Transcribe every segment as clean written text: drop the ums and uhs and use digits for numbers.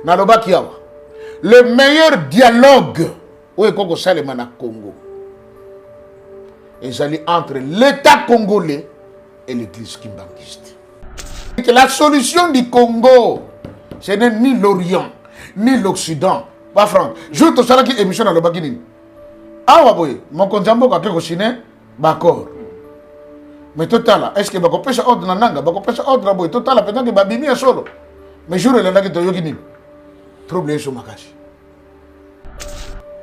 Naloba Kiawa. Le meilleur dialogue où est Congo Salema na Congo. Et j'allais entre l'État congolais et l'Église kimbangiste. La solution du Congo, ce n'est ni l'Orient, ni l'Occident. Pas franc. Je te salue qui émission dans le Bagini. Ah ouais, mon conjambo quand quelque chose d'accord. Mais total, est-ce que bako pesa ordre na nanga, bako pesa ordre boy total peut-être que babimi a solo. Mais jour le nanga to yokini. Trouble sur makashi.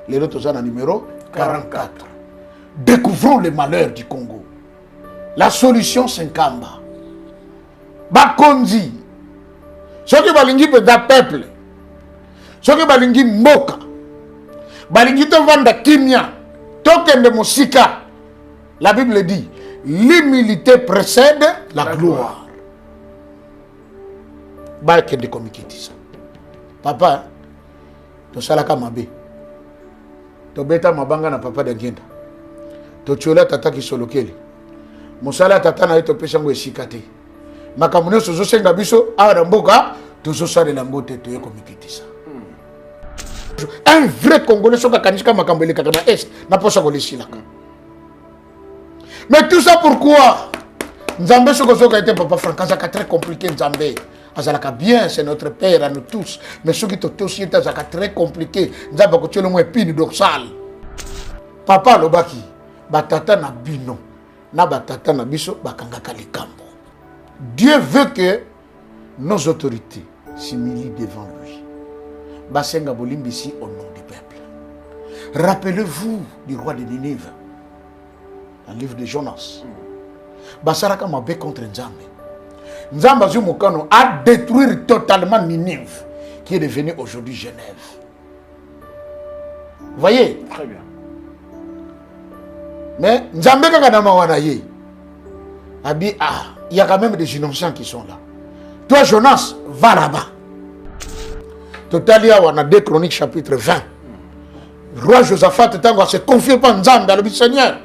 Les autres sont numéro 44. Découvrons les malheurs du Congo. La solution c'est Nkamba. Bakonzi. Ce qui balingi peut da peuple. Ce qui balingi mboka. Balingi to vanda kimia. Token de musika. La Bible dit, l'humilité précède la gloire. Balke de komikiti ça. Papa, to salaka mabe. To beta mabanga na papa d'Angenda. To chola tata ki solokeli. Mosala tata na to pesa ngo esikate. Makamune sozo senga biso ara mboka to so sale la ngote to yeko mikitisa. Un vrai Congolais soka kanishika makambele kakana est na posa ko lesilaka. Mais tout ça pourquoi? Nzambe soko soka était papa Francaza très compliqué Nzambe. Azalaka bien, c'est notre père à nous tous. Mais ce qui est aussi très compliqué. Nzambe ko tchelo mo épine dorsal. Papa lobaki batata na bino na batata na biso bakangaka likambo. Dieu veut que nos autorités s'humilient devant lui. Basenga bolimbisi au nom du peuple. Rappelez-vous du roi de Ninive. Dans le livre de Jonas. Basaraka mabe contre Nzambe. Nzambe Azumukano a détruit totalement Ninive, qui est devenue aujourd'hui Genève. Vous voyez? Très bien. Mais Nzambe Kakadama Wanaye. Abi, il y a quand même des innocents qui sont là. Toi, Jonas, va là-bas. Totalia, on a 2 Chroniques chapitre 20. Roi Josaphat se confie pas Nzambe dans le Seigneur.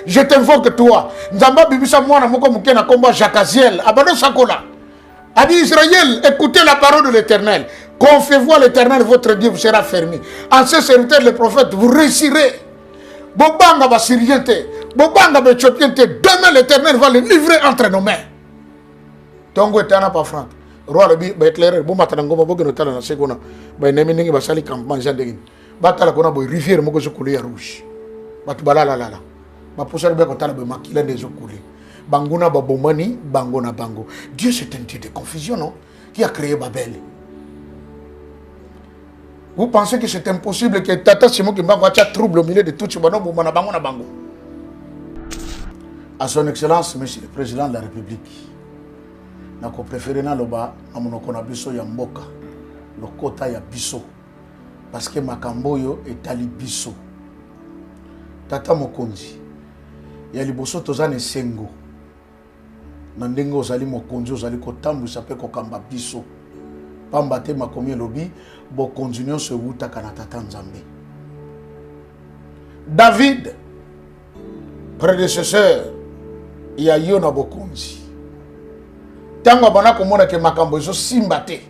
Je t'invoque toi. Nzamba bibisa mwana moko muke na komba Jakaziel. Abado sakola. Abi Israël, écoutez la parole de l'Éternel. Confiez-vous à l'Éternel, votre Dieu vous sera fermé. En ce serviteur, le prophète, vous réussirez. Bobanga va siriente. Bobanga va chopiente. Demain, l'Éternel va le livrer entre nos mains. Tongo etana pa franc. Roi le ba éclairer. Bon matin ngoma boke no tala na sekona. Ba nemi ningi ba sali campement jandegin. Batala kona boy rivière moko zo couler rouge. Batu balala lala. Ba posala be ko tala be makila des eaux couler. Banguna ba bomani, bangona bango. Dieu c'est un Dieu de confusion, non? Qui a créé Babel. Vous pensez que c'est impossible que Tata Simon Kimbango ait trouble au milieu de tout ce monde na bango. À son excellence, monsieur le président de la République. Nako préféré na loba amonoko na biso ya mboka. Lokota ya biso. Parce que Makamboyo est ali biso. Tata Mokonzi. Ya liboso tozane sengo. Nandenge ozali mokonzi ozali kotambwisa pe kokamba biso. Pamba te makomi lobi bo continuer se wuta kana tata Nzambe. David, prédécesseur, il y a Yona Bokonzi. Tango bana komona ke makambo zo simba te.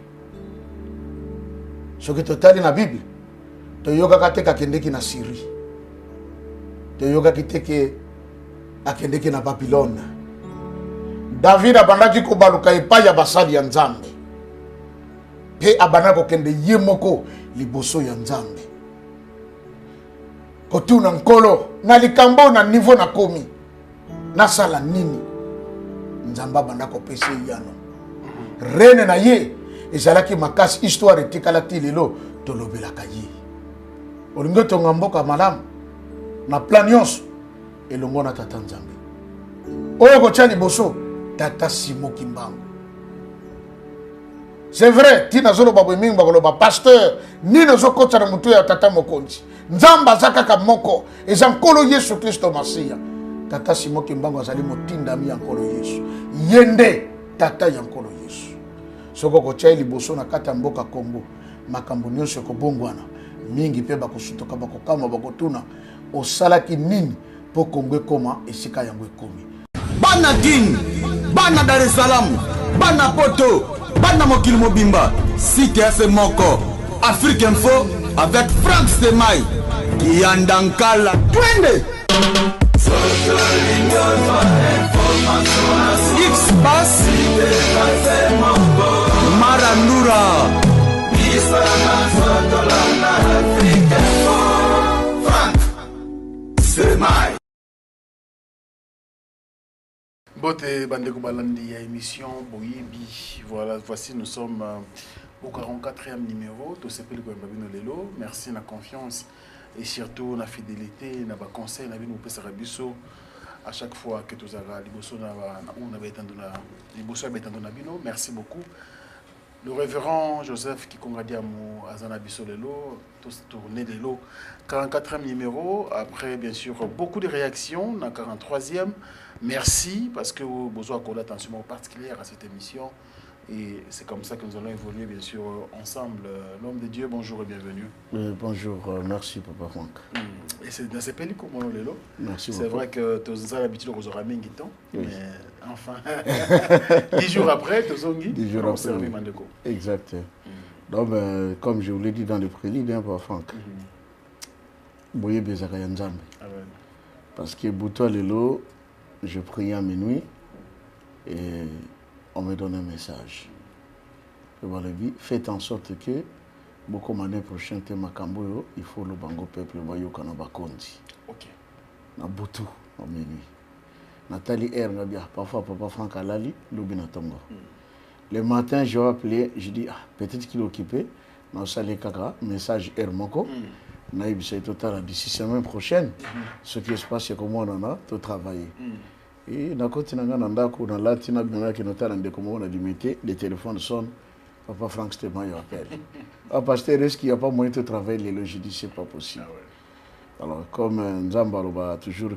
Ce qui totali na Bible. To yoga kate kakendeki na Syrie. To yoga kiteke akendeki na Babylone. David abandaki ko baluka epai ya basali ya Nzambe. Pe abanako kende yemoko liboso ya Nzambe. Kotuna nkolo na likambo na niveau na komi. Na sala nini? Nzamba bandako pese yano. Rene na ye ezalaki makasi histoire etikala ti lelo tolobelaka ye. Olingo tonga mboka malamu na plan nyonso elongo na tata Nzambe. Oyo ko tshali boso tata Simon Kimbango. C'est vrai, ti nazolo babo mingi bakoloba pasteur ni nazo kotsa na mutu ya tata Mokonzi. Nzamba zakaka moko eza nkolo Yesu Kristo Masia. Tata Simon Kimbango azali motindami ya nkolo Yesu. Yende tata ya nkolo Yesu. Soko ko tshali boso na kata mboka Kongo makambo nyonso ko bongwana. Mingi pe bakosutoka bakokama bakotuna osalaki nini po Kongo koma esika yango ekomi. Bana Guinée, Bana Dar es Salaam, bana poto, bana mokili mobimba, site ya moko, Afrique Info avec Franck Stemai, Yandankala, twende. X-Pass, Marandura, Franck Stemai. Bote Bandeko Balandi à émission Boyebi. Voilà, voici nous sommes au 44e numéro. Tout ce que nous lelo. Merci la confiance et surtout la fidélité, la conseil, la vie nous peut se rabisso à chaque fois que tous avons liboso na on avait été dans la liboso avait été dans la bino. Merci beaucoup. Le révérend Joseph Kikongadiamu Azana Bisso lelo, tous tourné lelo. 44e numéro. Après bien sûr beaucoup de réactions. La 43e. Merci parce que vous avez accordé attention particulière à cette émission et c'est comme ça que nous allons évoluer bien sûr ensemble. L'homme de Dieu, bonjour et bienvenue. Bonjour, merci Papa Franck. Et c'est dans ces pays comme on est là. Merci beaucoup. C'est vrai que tu as l'habitude de faire des temps, mais enfin, 10 jours après, tu as 10 jours après. Mandeko. Exact. Donc, comme je vous l'ai dit dans le prélude, Papa Franck, Boye Bezaka Nzambe. Parce que Boutoua Lelo, je priais à minuit et on me donne un message. Faites en sorte que, beaucoup l'année prochaine, il faut le bango peuple, ok. Na Boutou, à minuit. Nathalie R. Parfois, Papa Franck Alali, Lubina Tongo. Le matin, je vais appeler, je dis, peut-être qu'il est occupé. Dans le Kaka, message R. Moko. Naïb, c'est total d'ici semaine prochaine. Ce qui se passe, c'est comment on a tout travaillé. Et dans le latina, les téléphones sonnent. Papa Franck Stéman appelle. Parce que est-ce qu'il n'y a pas moyen de travailler les je dis c'est pas possible. Alors, comme Nzambaloba toujours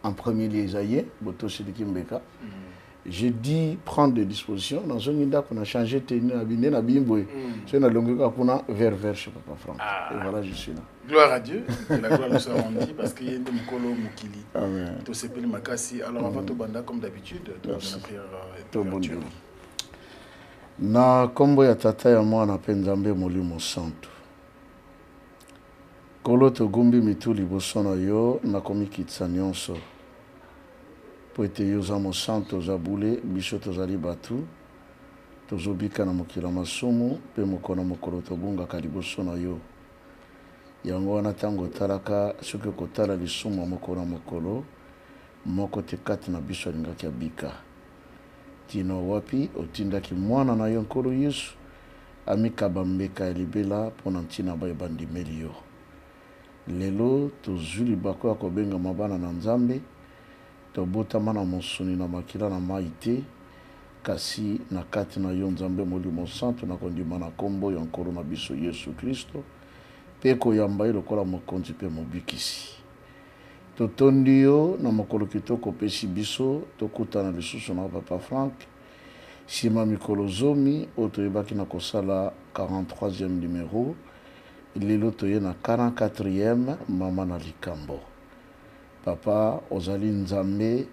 en premier lieu, j'ai dit prendre des dispositions. Dans un minute, on a changé de tenue, on a bien boy. C'est une longue vers chez Papa Franck. Et voilà, je suis là. Gloire à Dieu, que la gloire nous soit rendue parce qu'il y a des Mukolo Mukili. Amen. Tout ce pays Makassi. Alors, avant tout banda, comme d'habitude, tu as une prière d'ouverture. Na kombo ya tata ya mwana pe Nzambe molimo santo. Kolo togumbi mitu liboso na yo nakomi kitisa nyonso. Po ete yo za mosanto ozabule biso tozali batu tozobika na mokila masumu pe mokona mokolo tobungaka liboso na yo. Yango wana ntango otalaka soki okotala lisumu ya mokolo na mokolo moko te kati na biso alingaki abika. Tino wapi otindaki mwana na yo nkolo Yesu amikaba mbeka ya libela mpona ntina bayebandimeli yo. Lelo tozwi libako ya kobenga mabana na Nzambe tobotama na mosuni na makila na mai te kasi na kati na yo Nzambe molimo santo na kondima na kombo ya nkolo na biso Yesu Kristo pe koyamba ye lokola mokonzi pe mobikisi. Totondi yo na mokolo kitoko pesi biso tokutana lisusu na Papa Franck sima mikolo zomi oyo toyebaki na kosala 43e numéro lelo toye na 44e mama na likambo. Papa ozali Nzambe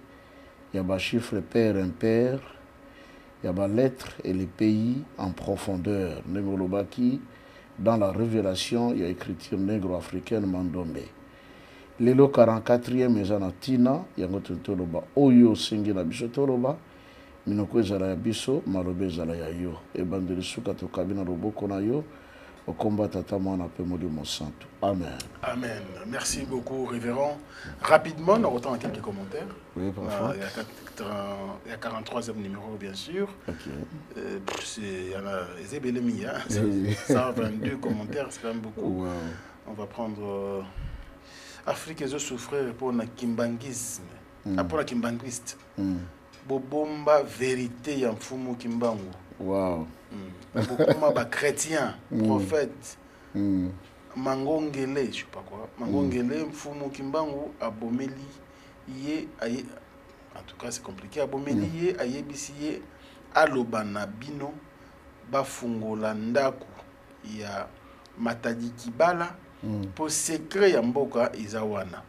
ya ba chiffre père impair ya ba lettres et les pays en profondeur negolobaki dans la révélation ya écriture négro-africaine Mandombe. Lelo 44e eza na tina yango toloba oyo sengi na biso toloba minoko ezala ya biso malobe ezala ya yo ebandeli suka tokabi na loboko na yo okomba tata mwana pe molimo santo. Amen. Amen. Merci beaucoup révérend. Rapidement, nous retenons quelques commentaires. Oui, parfois. Il y a 43e numéro bien sûr. OK. Il y en a Zébelemi, hein. 122 commentaires, c'est quand même beaucoup. Wow. On va prendre Afrique et souffrir pour le kimbangisme. Pour le kimbanguiste. Bobomba vérité ya mfumu kimbangu. Wow. Bobomba ba chrétien, prophète. Mangongele, je sais pas quoi. Mangongele mfumu kimbangu abomeli ye aye. En tout cas, c'est compliqué. Abomeli ye ayebisi ye alobana bino bafungola ndaku ya Matadi Kibala pour secret ya mboka izawana.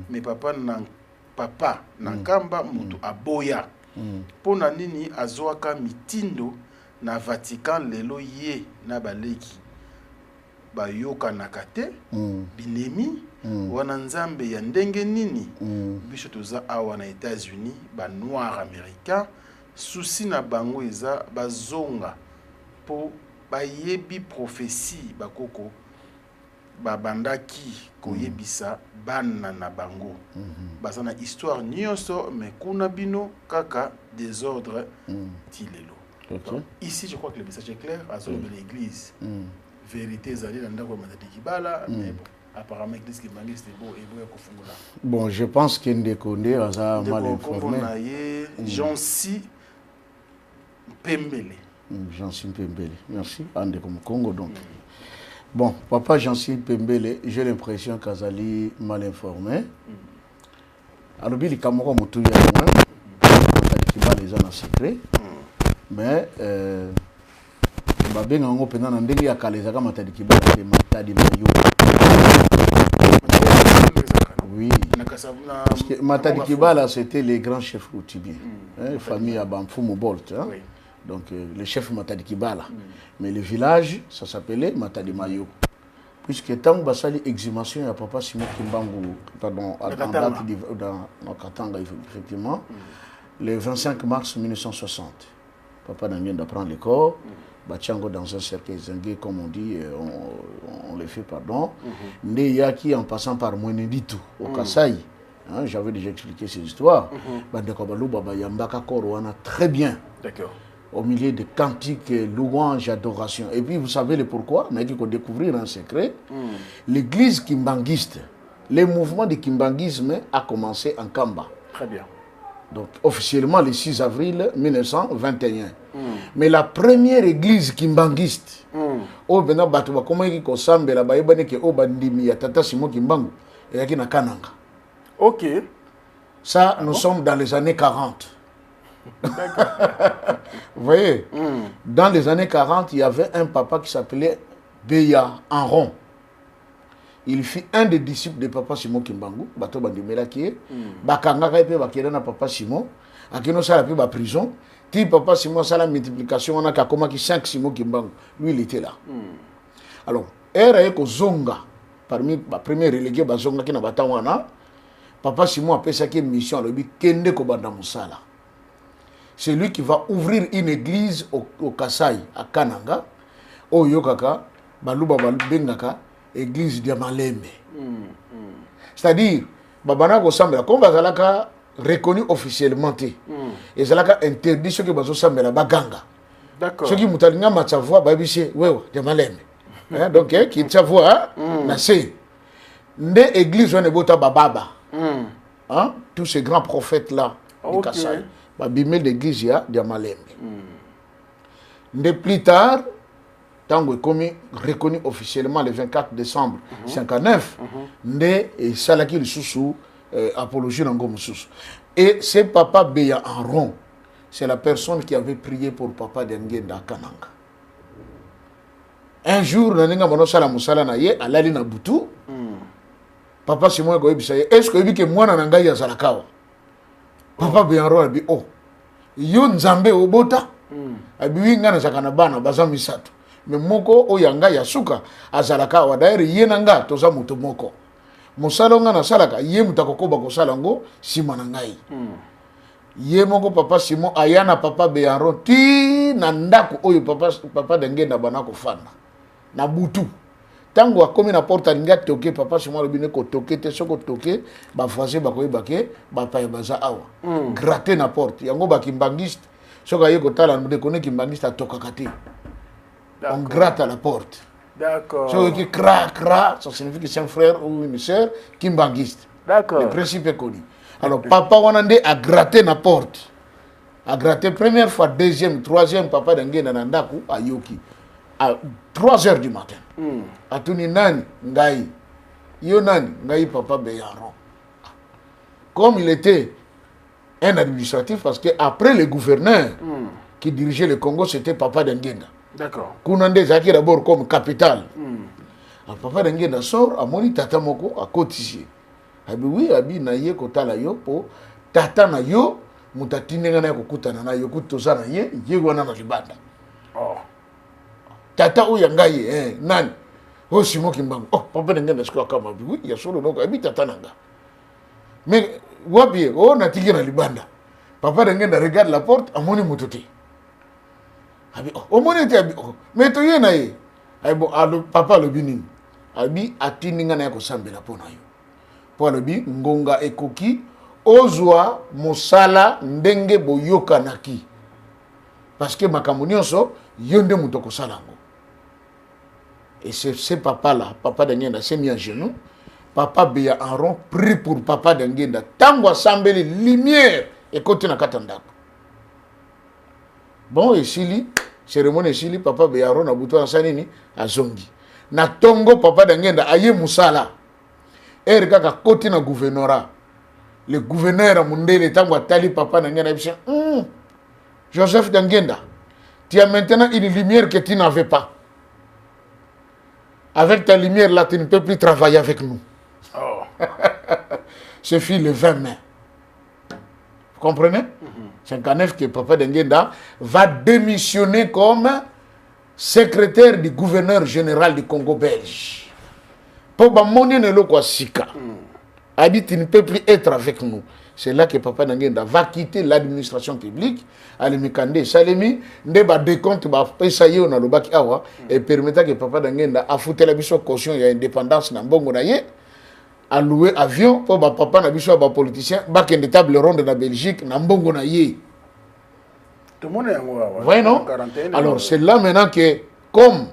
Mais papa na nkamba mutu aboya Pona nini azwaka mitindo na Vatican lelo ye na baleki bayoka nakate binemi wana nzambe ya ndenge nini biso toza awa na États-Unis ba noir américain souci na bango eza bazonga po bayebi prophétie bakoko babandaki koyebisa bana na bango baza na histoire nyonso mais kuna bino kaka désordre tilelo. Ici je crois que le message est clair à l'église vérité ezali na ndako Matadi Kibala mais bon apparemment l'église qui manque c'était beau et beau kofungola. Bon, je pense qu'il Ndekonde a mal informé. Jean-Si Pembele. Jean-Si Pembele. Merci. Ande comme Congo donc. Bon, papa Jean-Si Pembele, j'ai l'impression qu'Azali mal informé. Alors, il y a Cameroun Moutouya, les en secret. Mais, Babé Nango Pena Nandeli a Kalezaka Matadi Kibala et Matadi Mayo. Oui. Parce que Matadi Kibala, c'était les grands chefs routiers. Famille à Bamfou Bolt. Hein? Oui. Donc, le chef Matadi Kibala. Mais le village, ça s'appelait Matadi Mayo. Puisque tant que Basali exhumation, il y a papa Simon Kimbangu, pardon, dans Katanga, effectivement, le 25 mars 1960. Papa n'a rien d'apprendre les corps. Bachango dans un cercueil zingué, comme on dit, on les fait pardon. Ndeyaki en passant par Mweneditu, au Kasaï. Hein, j'avais déjà expliqué ces histoires. Bandekobalou Baba Yambaka Korwana, très bien. D'accord. Au milieu de cantiques, louanges, adoration. Et puis vous savez le pourquoi, on a dit qu'on découvrir un secret. L'église kimbanguiste, le mouvement de kimbanguisme a commencé en Kamba. Très bien. Donc officiellement le 6 avril 1921. Mais la première église kimbanguiste, au Bena Batouba, comment il y a Sambe, la Baïbane qui est au Bandimi, à Tata Simo Kimbangu, et à Kananga. Ok. Ça, nous sommes dans les années 40. Vous voyez, dans les années 40, il y avait un papa qui s'appelait Beya Enron. Il fut un des disciples de Papa Simon Kimbangu, Bato Bandimela qui est, Bakanga Kaipe Bakirana Papa Simon, Akino Salapi ba prison, ti Papa Simon Sala multiplication, on a Kakoma qui 5 Simon Kimbangu, lui il était là. Alors, Eko Zonga, parmi les premiers relégués, Zonga qui n'a pas Tawana, Papa Simon a fait sa mission, le Kende Kobanda Moussala. C'est lui qui va ouvrir une église au Kasaï, à Kananga, au Yokaka, Baluba Bengaka, église de Malembe. C'est-à-dire, Babana Gossambela, comme Bazalaka reconnu officiellement, et Zalaka interdit ceux qui Bazo Sambela Baganga. D'accord. Ceux qui Moutalinga Matsavoa, Babissé, Wewa, de Malembe. Donc, qui Tsavoa, Nassé. Nde église, on est bota Bababa. Tous ces grands prophètes-là, du Kasaï. Babimé l'église de Malembe. De plus tard, Tango est commis, reconnu officiellement le 24 décembre 1959, Ndé et Salaki le Soussou, apologie dans Gomu Soussou. Et c'est Papa Beya Enron, c'est la personne qui avait prié pour Papa Dengenda Kananga. Un jour, Nanenga Monosala Moussala Naye, à l'Alina Boutou, Papa Simon Goebisaye, est-ce que moi Nananga Yazalakawa? Papa Beya Enron a dit, oh, yon Nzambe Obota, a dit, oui, Ngana Zakanabana, Bazami Sato. Mais moko oyanga yasuka azalaka wadaire yenanga toza muto moko musala ngana salaka ye mutakoko bako salango simana ngai ye moko papa Simon ayana papa Beyaron ti na ndako oyo papa Dengenda banako fana na butu tango akomi na porta linga toke papa Simon lobine ko toke te soko toke ba voisin bako yebake ba pa baza awa gratter na porte yango ba kimbangiste soko ye ko tala de connaît kimbangiste toka kati. On gratte à la porte. D'accord. Ce qui cra, ça signifie que c'est un frère ou une sœur kimbanguiste. D'accord. Le principe est connu. Alors, papa Wanande a gratté la porte. A gratté première fois, deuxième, troisième, papa Dengue Nanandaku à Yoki. À 3 h du matin. A Tuni Nani, Ngaï. Yonani, Ngaï, papa Beyaron. Comme il était un administratif, parce qu'après le gouverneur qui dirigeait le Congo, c'était papa Dengue. D'accord. Kounandé Zaki d'abord comme capitale. Papa Dengenda sort à Moni Tata Moko à Cotissier. Abi oui, Abi na ye kotala yo po Tata na yo mutatine ngana kokutana na yo kutoza na ye wana na libanda. Oh. Tata oya ngai nani? Oh Simon Kimbangu. Oh papa ngenda siko kama oui ya solo noko habita tananga. Mais wapi oh natiki na libanda. Papa ngenda regarde la porte amoni mututi. Abi oh moni te abi oh mais to yena ye. Ay bon papa le bini. Abi atini ngana ko sambela pona yo. Po alobi ngonga ekoki ozwa mosala ndenge boyoka naki. Parce que makambo nyonso yonde muto ko salango. Et c'est papa là, papa d'Angenda s'est mis à genoux. Papa Béa en rond prie pour papa d'Angenda. Tango assemblé lumière et côté na katanda. Bon et sili cérémonie sili papa Béa en rond na buto sanini azongi. Na tongo papa d'Angenda aye musala. Erika ka côté na gouvernorat. Le gouverneur a mundele tango atali papa d'Angenda dit Joseph d'Angenda, tu as maintenant une lumière que tu n'avais pas. Avec ta lumière là, tu ne peux plus travailler avec nous. Oh. Ce fut le 20 mai. Vous comprenez? 59 que Papa d'Angenda va démissionner comme secrétaire du gouverneur général du Congo belge. Pour monnaie ne lo kwa sika. Habite, tu ne peux plus être avec nous. C'est là que Papa d'Angenda va quitter l'administration publique. Alimikande Salemi, ndeba décompte ba pesa yo na lobaki awa et permettant que Papa d'Angenda a foutu la biso caution ya indépendance na mbongo na ye, a loué avion pour ba papa na biso ba politicien ba kende table ronde na Belgique na mbongo na ye. Tout le monde est en voyez non? Alors c'est là maintenant que comme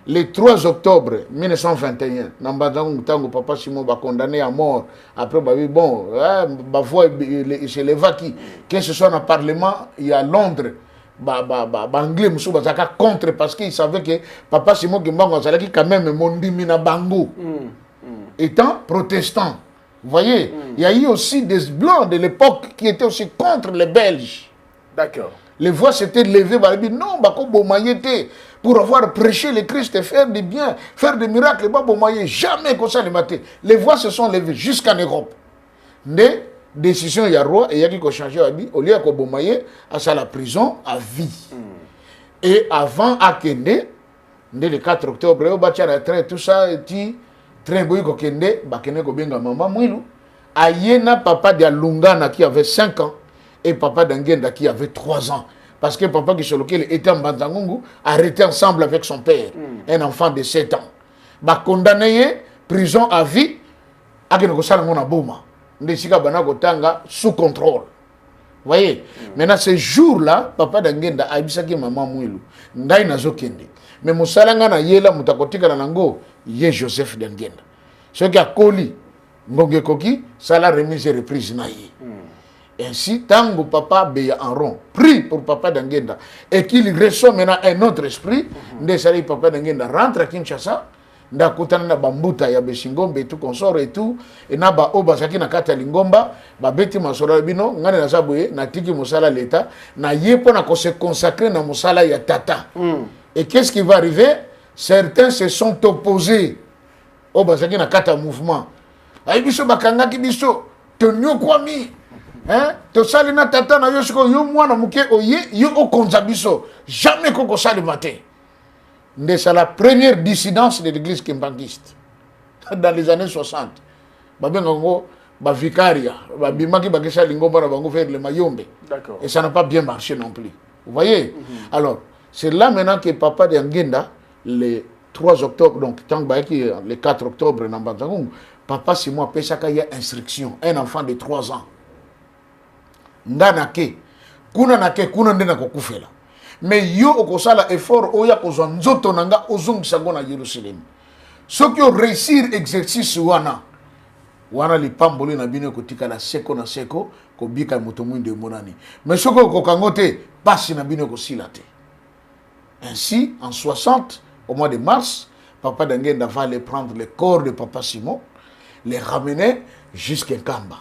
le 3 octobre 1921, Nambanzango Papa Simon va condamné à mort. Après, bah oui, bon, bah voix c'est l'évacue. Que ce soit dans le Parlement, il y a Londres, anglais, monsieur Bazaka contre parce qu'il savait que Papa Simon Kimbangu qui quand même mondi mina bango, étant protestant. Vous voyez, il y a eu aussi des blancs de l'époque qui étaient aussi contre les Belges. D'accord. Les voix s'étaient levées, bah non, bah comme Bomayete. Pour avoir prêché le Christ et faire du bien, faire des miracles, jamais comme ça les matés. Les voix se sont levées jusqu'en Europe. Des décisions, il y a roi et il y a qui ont changé au lieu de Bomaye à la prison à vie. Et avant Akende, le 4 octobre, au bâtiment tout ça, et très beau Kende, Bakene Kobenga Maman Mouilou, Ayena papa de Lungana qui avait 5 ans et papa d'Angenda qui avait 3 ans. Parce que papa qui était en Banzangungu, arrêté ensemble avec son père, un enfant de 7 ans. Bah condamné, prison à vie, à Boma. Sous contrôle. Vous voyez? Maintenant, ce jour-là, papa d'Angenda a dit maman Mouilou. Ndai nazo kende. Mais Moussalanga na yela mutakotika na nango, ye Joseph d'Angenda. Ce qui a collé, Ngongé Koki, ça l'a remise et reprise na ye. Ainsi, tango papa Béa en rond, prie pour papa d'Angenda et qu'il reçoit maintenant un autre esprit, ndesali papa d'Angenda rentre à Kinshasa, nda kutana na bambuta ya Beshingombe tout consort et tout, et na ba obasaki na kata lingomba, ba beti masora bino, ngane na sabuye, na tiki musala l'État, na yepo na ko se consacrer na musala ya tata. Et qu'est-ce qui va arriver? Certains se sont opposés obasaki na kata mouvement. Ay biso bakangaki biso, tonyo kwami. Hein? To salina tata na yo siko yo mwana muke oye yo okonza biso jamais koko sali matin. C'est la première dissidence de l'église kimbangiste dans les années 60. Babengo ba vicaria, ba bimaki bakisa lingomba na bango faire le mayombe. D'accord. Et ça n'a pas bien marché non plus. Vous voyez? Alors, c'est là maintenant que papa de Angenda le 3 octobre donc tant le 4 octobre na Banzangungu, papa Simon Pesaka ya instruction, un enfant de 3 ans. Ndanake kuna nake kuna ndena kokufela mais yo okosala effort oya kozwa nzoto nanga ozongisa ngo na Yerusalem soki o réussir exercice wana lipamboli na bino kotika la seko na seko kobika moto mwinde monani mais soki okokango te pasi na bino kosila te. Ainsi en 60 au mois de mars papa d'Angenda va aller prendre le corps de papa Simon, les ramener jusqu'à Kamba.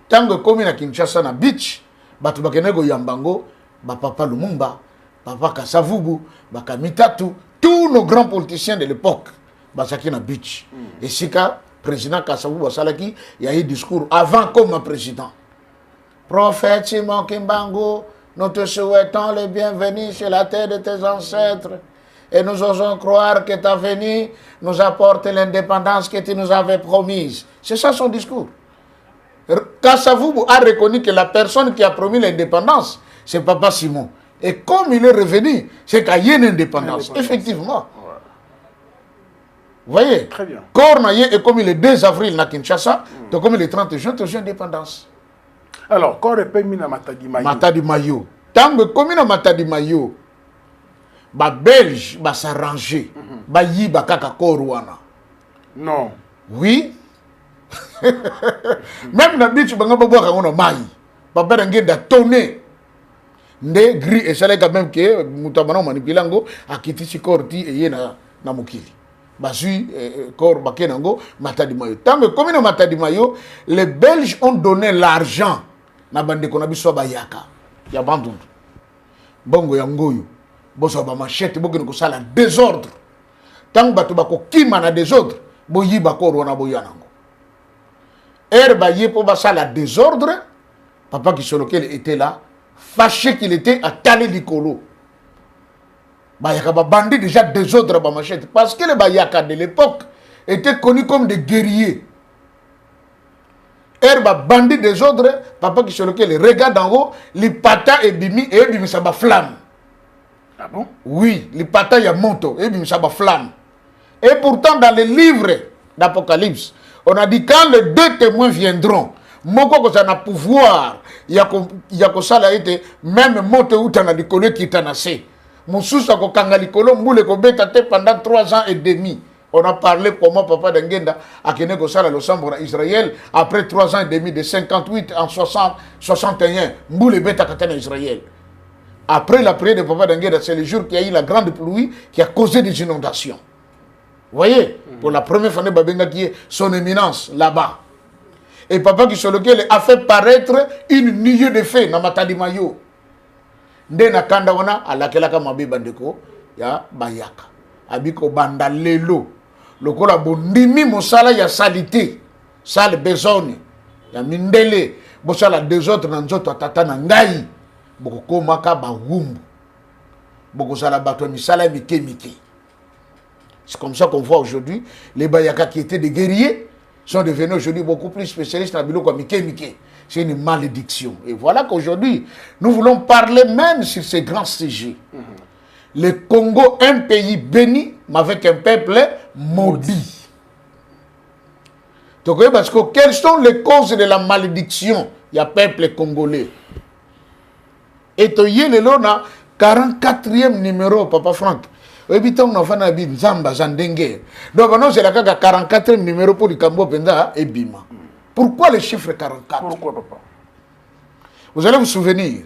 Tango komi na Kinshasa na beach batu bakenego yambango ba papa Lumumba, papa Kasavubu, Bakamitatu, tous nos grands politiciens de l'époque basaki na beach. Et sika président Kasavubu Salaki, il y a eu discours avant comme président. Prophète Simon Kimbangu, nous te souhaitons le bienvenu sur la terre de tes ancêtres. Et nous osons croire que ta venue nous apporte l'indépendance que tu nous avais promise. C'est ça son discours. Kassavou a reconnu que la personne qui a promis l'indépendance, c'est Papa Simon. Et comme il est revenu, c'est qu'il y a une indépendance. Effectivement. Ouais. Vous voyez? Très bien. Cornaye est comme il est 2 avril à Kinshasa, donc comme il est 30 juin, tu as indépendance. Alors, quand on permis à Matadi Mayo. Matadi Mayo. Tant que comme il a Matadi Mayo, les Belges vont s'arranger. Ils vont kaka Korwana. Non. Oui. Même dans le beach, ils vont boire un maï. Ils vont tonner. Nde gris et ça quand même que mutabana manipilango akiti sikorti et na mukili. Basui kor bakenango Matadi Mayo. Tant que comme il a Matadi Mayo, les Belges ont donné l'argent na bande konabiso bayaka. Ya bandundu. Bongo ya ngoyo. Boso ba machette bokene ko sala désordre. Tant bato bako kima na désordre, boyi bako rona boyanango. Ba yepo ba sala désordre, papa qui sur lequel était là, fâché qu'il était à Tali Likolo. Bayaka ba bandit déjà désordre ba machette parce que les bayaka de l'époque étaient connus comme des guerriers. Ba bandit désordre, papa qui sur lequel regarde en haut, les pata et bimi ça ba flamme. Ah bon? Oui, les pata ya monto et bimi ça ba flamme. Et pourtant dans les livres d'Apocalypse, on a dit quand les 2 témoins viendront, moko ko na pouvoir ya ko sala ete même monte utana likolo qui tanase. Mususa ko kanga likolo mbule ko beta te pendant 3 ans et demi. On a parlé comment papa d'Engenda a kene ko sala l'ensemble en Israël après 3 ans et demi de 58 en 61 mbule beta katana Israël. Après la prière de papa d'Engenda, c'est le jour qu'il y a eu la grande pluie qui a causé des inondations. Vous voyez, pour la première fois, Babenga qui est son éminence là-bas. Et papa qui sur lequel a fait paraître une nuée de feu dans Matadi Mayo. Ndena kanda wana alakelaka mabe bandeko ya bayaka. Abiko banda lelo. Lokola bondimi mosala ya salité. Sale besogne. Ya mindele. Bosala deux autres na nzoto atata na ngai. Boko komaka ba wumbu. Boko sala bato misala mike mike. C'est comme ça qu'on voit aujourd'hui les Bayaka qui étaient des guerriers sont devenus aujourd'hui beaucoup plus spécialistes dans le biloko Mike Mike. C'est une malédiction. Et voilà qu'aujourd'hui, nous voulons parler même sur ces grands sujets. Le Congo, un pays béni, mais avec un peuple maudit. Donc, parce que quelles sont les causes de la malédiction? Il y a peuple congolais. Et tu y es le 44e numéro, Papa Franck. Donc, c'est la 44e numéro pour le Cambo Penda et Bima. Pourquoi le chiffre 44? Pourquoi, papa? Vous allez vous souvenir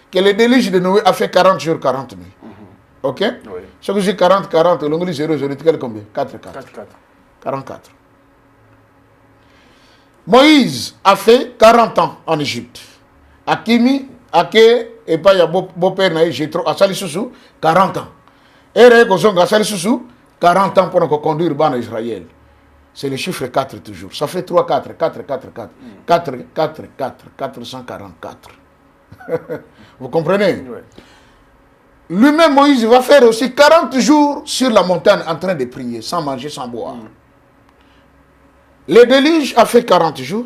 que le déluge de Noé a fait 40 jours, 40 nuits. Ok? Oui. Ce que j'ai 40, 40, l'onglet 0, 0, tu combien? 4, 4. 44. Moïse a fait 40 ans en Égypte. Akimi, Ake, et pas y a beau-père Naï, j'ai trop, à Salisusu, 40 ans. Et Rékozonga, Salisusu, 40 ans pour nous conduire en Israël. C'est le chiffre 4 toujours. Ça fait 3, 4, 4, 4, 4. 4, 4, 4, 444. Vous comprenez? Oui. Lui-même, Moïse, va faire aussi 40 jours sur la montagne en train de prier, sans manger, sans boire. Le déluge a fait 40 jours.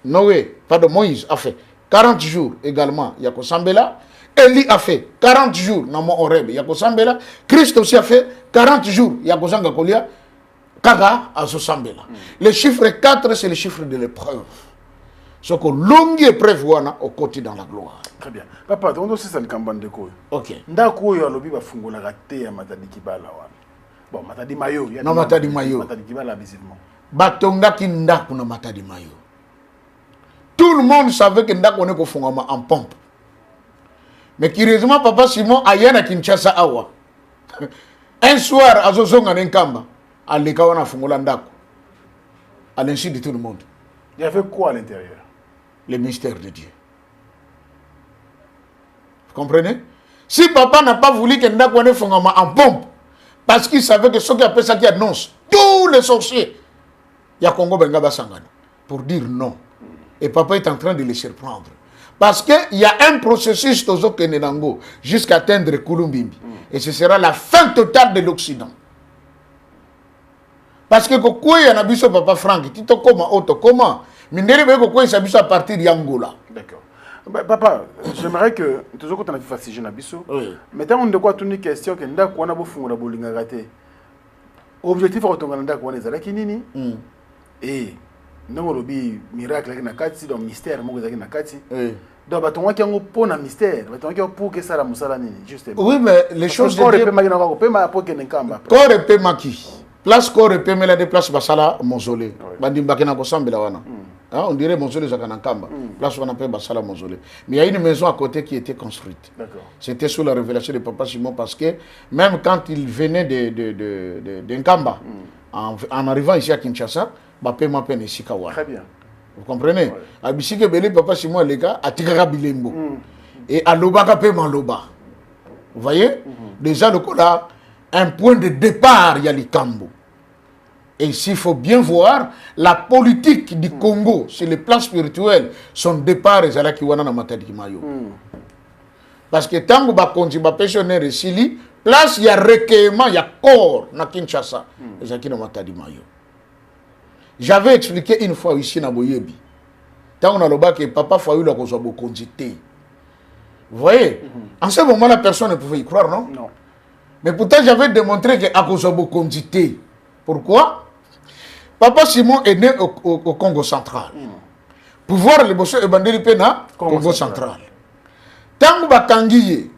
Moïse a fait 40 jours également, Yako Sambela. Élie a fait 40 jours dans mon Horeb, Yako Sambela. Christ aussi a fait 40 jours, Yako Zangakolia, Kaga, Azo Sambela. Le chiffre 4, c'est le chiffre de l'épreuve. Ce que longue épreuve au côté dans la gloire. Très bien. Papa, tu as ça le Kambande Koyo. Ok. Ndako yo alobi ba fungola raté ya Matadi Kibala wana. Bon, Matadi Mayo, Non, Matadi Mayo. Matadi Kibala bizarrement. Batonga ki ndako na Matadi Mayo. Tout le monde savait que ndako on est kofungama en pompe. Mais curieusement, Papa Simon a yana Kinshasa awa. Un soir, à Zozonga Nenkamba, à l'Ekawana Fungola ndako. À l'insu de tout le monde. Il y avait quoi à l'intérieur? Le mystère de Dieu. Vous comprenez? Si papa n'a pas voulu que ndako on est fungama en pompe, parce qu'il savait que ce qui appelle ça qui annonce tous les sorciers, il y a Congo Bengaba Sangana, pour dire non. Et papa est en train de les surprendre. Parce qu'il y a un processus Tozo Kenenango jusqu'à atteindre Kulumbimbi. Et ce sera la fin totale de l'Occident. Parce que quoi il y a un papa Franck, Tito comment, auto comment, mais quoi il s'habille à partir d'Angola. D'accord. Bah, papa, j'aimerais que toujours quand on a vu facile Nabiso, mais tant on de quoi tourner une question que nda quoi na bo fungo na bolinga raté. Objectif à retourner nda quoi les alaki nini. Et non lobi miracle na kati dans mystère mo zaki na kati. Donc bah ton qui on pour na mystère, bah ton qui pour que ça la musala nini justement. Oui mais les choses corps peut magina ko peut ma pour que n'kamba. Corps peut maki. Place corps peut me la déplace basala mausolée. Bandi mbakina ko sambela wana. On dirait mausolée Zakanankamba. Place où on appelle Bassala mausolée. Mais il y a une maison à côté qui était construite. C'était sous la révélation de Papa Simon parce que même quand il venait de Nkamba, en arrivant ici à Kinshasa, Bapé m'a peine ici Kawa. Très bien. Vous comprenez? À Bissike Belé, Papa Simon les gars, à Tigara Bilembo. Et à Lobaka Pema Loba. Vous voyez? Déjà, le là, un point de départ, il y a les Kambo. Et s'il faut bien voir, la politique du Congo sur le plan spirituel, son départ est à la Kiwana na Matadi Mayo. Parce que tant que vous avez pensionnaire ici, place il y a recueillement, il y a corps na Kinshasa, et ça qui na Matadi Mayo. J'avais expliqué une fois ici na Boyebi. Tant qu'on a le bac que papa Fayoul a besoin de consulter. Vous voyez, en ce moment la personne ne pouvait y croire, non? Non. Mais pourtant j'avais démontré que a besoin de consulter. Pourquoi? Papa Simon est né au Congo central. Pouvoir le bosso et bandeli pena Congo central. Tant que Bakangiye,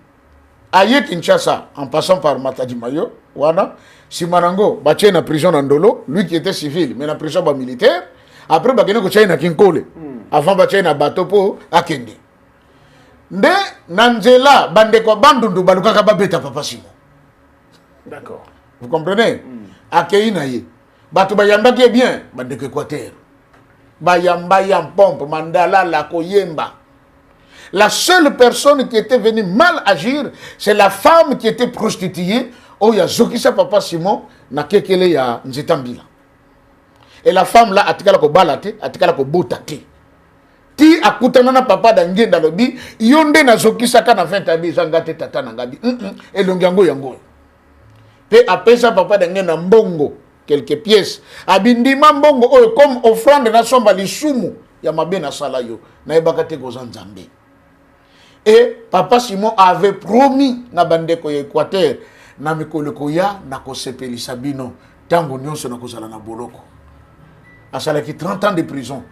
aye Kinshasa, en passant par Matadi Mayo, wana, Simanango, Baché na prison Andolo, lui qui était civil, mais na prison militaire, après Bakene ko na Kinkole, avant Baché na Batopo, Akende. Nde Nanzela, Bandeko Bandundu, Balukaka Babeta Papa Simon. D'accord. Vous comprenez? Akei na ye. Bato bayamba qui est bien, Bandeko Équateur. Bayamba yam pompe, Mandala la koyemba. La seule personne qui était venue mal agir, c'est la femme qui était prostituée. Oh, ya Zokisa Papa Simon, na kekele ya Nzetambila. Et la femme là, atikala ko balate, atikala ko botate. Ti akutana na papa d'angenda lobi, yonde na Zokisa kana 20 abi zangate tata na ngabi. Et longango yango. Pe apesa papa d'angenda mbongo. Quelques pièces. Abindima mbongo oyo comme offrande na somba lisumu ya mabe na sala yo na ebakate goza nzambe. Et papa Simon avait promis na bandeko ya Équateur na mikoleko ya na kosepelisa bino tango nyonso na kozala na boloko. Asala ki 30 ans de prison.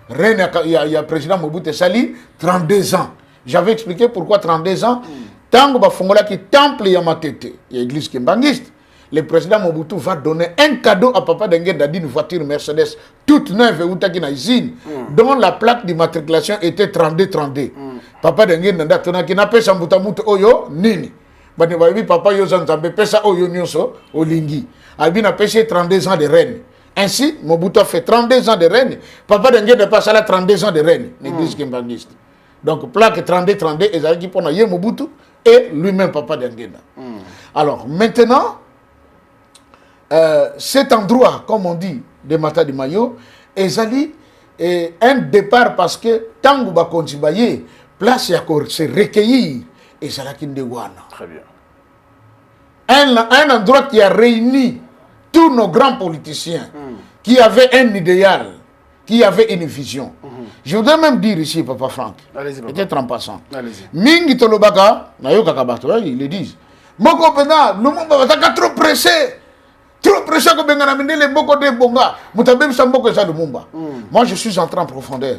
Reine ya président Mobutu Sali 32 ans. J'avais expliqué pourquoi 32 ans. Tango ba fongola ki temple ya Matete, ya église kimbangiste. Le président Mobutu va donner un cadeau à Papa Dengue d'une voiture Mercedes toute neuve et Outaki usine, dont la plaque d'immatriculation était 32-32. Papa Dengue n'a pas sa mutamuto oyo nini. Papa Yozanzambe pesa oyo nyonso olingi. Albi n'a pêché 32 ans de règne. Ainsi, Mobutu a fait 32 ans de règne. Papa Dengue n'a pas ça 32 ans de règne, l'église kimbangiste. Donc plaque 32-32 et Zalaki pour Ye Mobutu et lui-même Papa Dengue. Alors maintenant, cet endroit, comme on dit, de Matadi Mayo, est un départ parce que tant que va continuer, place à se recueillir et ça la Kindewana. Très bien. Un endroit qui a réuni tous nos grands politiciens qui avaient un idéal, qui avaient une vision. Je voudrais même dire ici, Papa Franck, peut-être en passant, Mingi Tolobaka, Nayoka Kabato, ils le disent. Moko Pena, le monde va trop pressé. Trop pressé que Bengana Mindele Boko de Bonga, Mutabem Samboko et Lumumba. Moi, je suis entré en profondeur.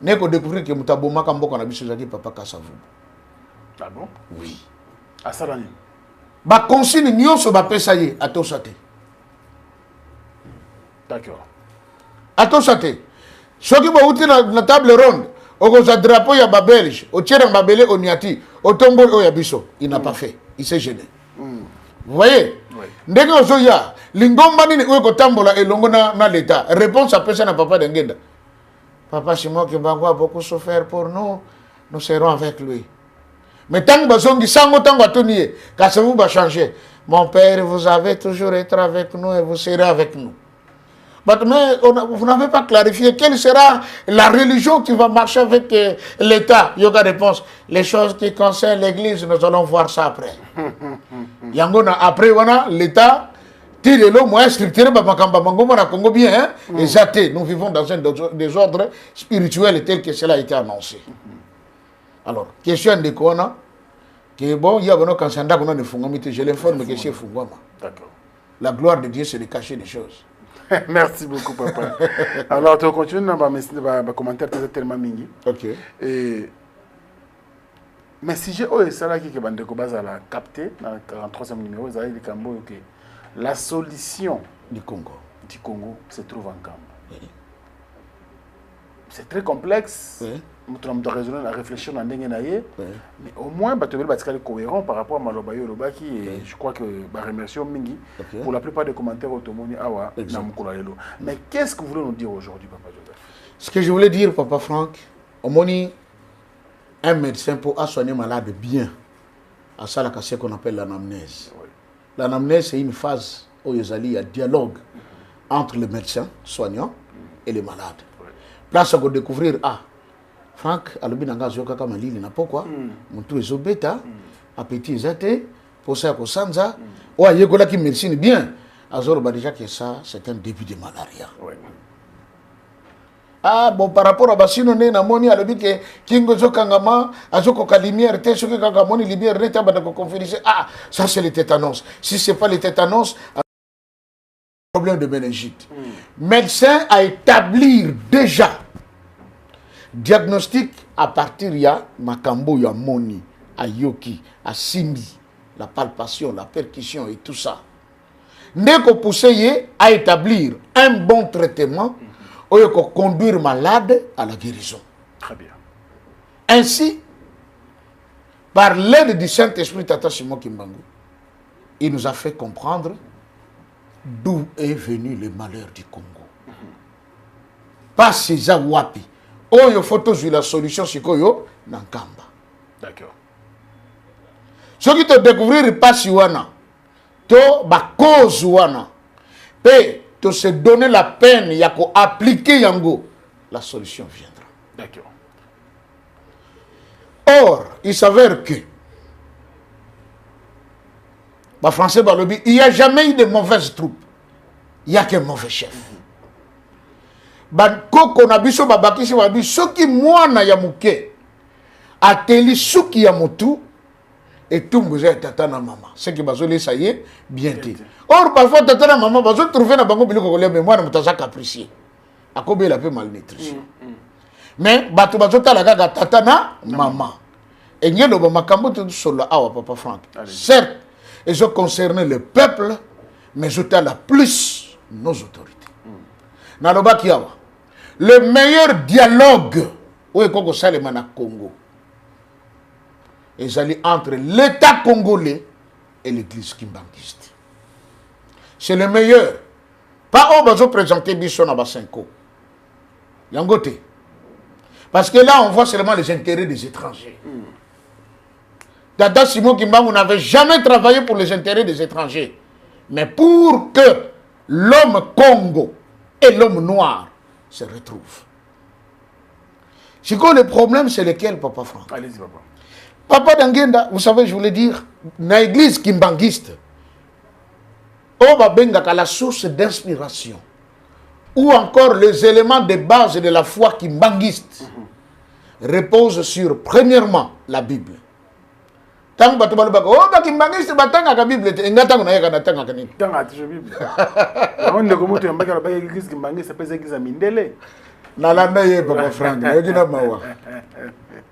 N'est qu'au découvrir que Mutaboma Kamboko n'a pas dit Papa Kassavou. Ah bon? Oui. À Salani. Ba consigne nyonso ba pesaye à Tosate. D'accord. À Tosate. Ceux qui vont na table ronde, au drapeau ya ba belge, au tierang babele au niati, au tombo au yabiso, il n'a pas fait. Il s'est gêné. Vous voyez? Ndenge ozoya lingomba nini oyo kotambola elongo na l'état. Réponse à personne à Papa Dengenda. Papa Simon Kimbango a beaucoup souffert pour nous. Nous serons avec lui. Mais tant que bazongi sango tango atonié, Kassavou va changer. Mon père, vous avez toujours été avec nous et vous serez avec nous. Mais vous n'avez pas clarifié quelle sera la religion qui va marcher avec l'État. Yoga réponse. Les choses qui concernent l'Église, nous allons voir ça après. Yangona, après, l'État, tire le moins structuré, Congo bien, et nous vivons dans un désordre spirituel tel que cela a été annoncé. Alors, question de quoi que bon, il y a un candidat qui a je l'informe que c'est Fungwama. D'accord. La gloire de Dieu, c'est de cacher des choses. Merci beaucoup, papa. Alors, tu continues dans le commentaire tellement mingi. Ok. Mais si j'ai ça là qui est capté dans le 43e numéro, la solution du Congo se trouve en Kamba. Oui. C'est très complexe. Oui. Nous doit raisonner, réfléchir dans oui. Mais au moins, tu peux être cohérent par rapport à Malobayo Lobaki. Et je crois que je remercie Mingi pour la plupart des commentaires automoni Awa. Mais qu'est-ce que vous voulez nous dire aujourd'hui, Papa Joseph? Ce que je voulais dire, Papa Franck, Omoni, un médecin pour soigner malade bien, à ça, ce qu'on appelle l'anamnèse. Oui. L'anamnèse, c'est une phase où il y a dialogue entre le médecin soignant et les malades. Oui. Place à découvrir, Franck, alobi nanga zoka kama lili na pourquoi mon tout est bêta appétit zate pour ça ko sanza o yegola qui médecine bien azoro ba déjà que ça c'est un début de malaria. Ouais. Bon par rapport à basino né na moni alobi que kingo zoka ngama azoko ka lumière te soki kaka moni lumière ne taba ko conférer ça c'est le tétanos. Si c'est pas le tétanos, problème de méningite. Médecin à établir déjà diagnostic à partir de Makambo, ya Moni, à Yoki, à Simbi, la palpation, la percussion et tout ça. N'est qu'on pousser à établir un bon traitement ou qu'on conduire malade à la guérison. Très bien. Ainsi, par l'aide du Saint-Esprit Tata Simon Kimbangu, il nous a fait comprendre d'où est venu le malheur du Congo. Pas ces Wapi. Oyo photo sur la solution c'est koyo nankamba. D'accord. Ce qui te découvrir pas si wana to ba cause wana pe to se donner la peine ya ko appliquer yango la solution viendra. D'accord. Or, il s'avère que ba français balobi il y a jamais eu de mauvaises troupes. Il y a qu'un mauvais chef. Koko na biso babakisi wabi soki mwana ya muke ateli suki ya mutu et tout mouza tata na maman ce qui bazo les saye bien té. Or parfois tata na maman bazo trouver na bango biloko kolia mais mwana mutaza capricieux akobe la peu malnutrition. Mais bato bazo tala kaka tata na maman et ngelo ba makambo tout solo awa Papa Franck. Certes ils ont concerné le peuple mais je la plus nos autorités. Naloba kiawa le meilleur dialogue où est Congo Salemana Congo est entre l'État congolais et l'Église kimbanguiste. C'est le meilleur. Pas où on présenter Bisson à Basenko. Yangote. Parce que là, on voit seulement les intérêts des étrangers. Tata Simon Kimbangu n'avait jamais travaillé pour les intérêts des étrangers. Mais pour que l'homme Congo et l'homme noir se retrouvent. Le problème, c'est lequel, Papa Franck? Allez-y, papa. Papa Dangenda, vous savez, je voulais dire, dans l'église kimbanguiste, on va benga la source d'inspiration, ou encore les éléments de base de la foi kimbanguiste, reposent sur, premièrement, la Bible. Tant que tu vas oh, kimbanguiste, la Bible, tu n'as pas de Bible. On ne comment tu as pas l'église kimbanguiste, c'est pas l'église à Mindele. Nalanda ye Papa Franck, yogina mawa.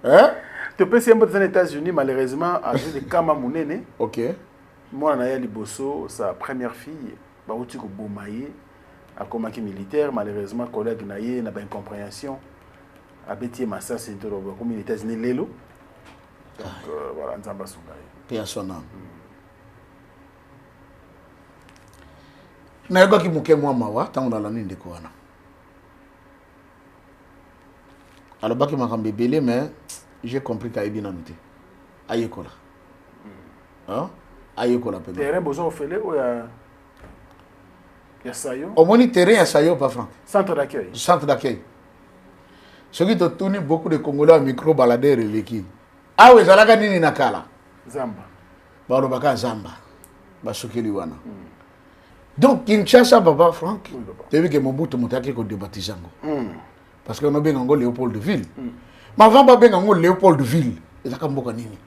Hein? Tu peux essayer aux États-Unis, malheureusement, avec des Kama Mounene. Ok. Moi, Naya Liboso, sa première fille, Baouti Boumaye, a combattu militaire, malheureusement, collègue Naye n'a pas incompréhension. A Bétier Massa, c'est comme il était né Lélo. Donc voilà, Nzamba Sougaye. Paix à son âme. Nayoka ki muke mwa mawa, tango na lani ndeko wana. Alors baki makambe belé, mais j'ai compris qu'il y a bien noté. Ayekola. Hein? Ayekola peut-être. Terrain besoin de faire ou Ya Sayo. Au moins, terrain à Sayo, pas franc. Centre d'accueil. Centre d'accueil. Ce qui te tourne beaucoup de Congolais en micro-baladeur et ah oui, ça l'a nini nakala. Zamba. Barobaka Zamba. Basukeli wana. Donc, Kinshasa, papa Franck, tu as vu que Mobutu Moutaki ko débatté zango. Parce qu'on a bien un Léopold de Ville. Mais avant, pas bien un Léopold de Ville. Il a kamboka nini.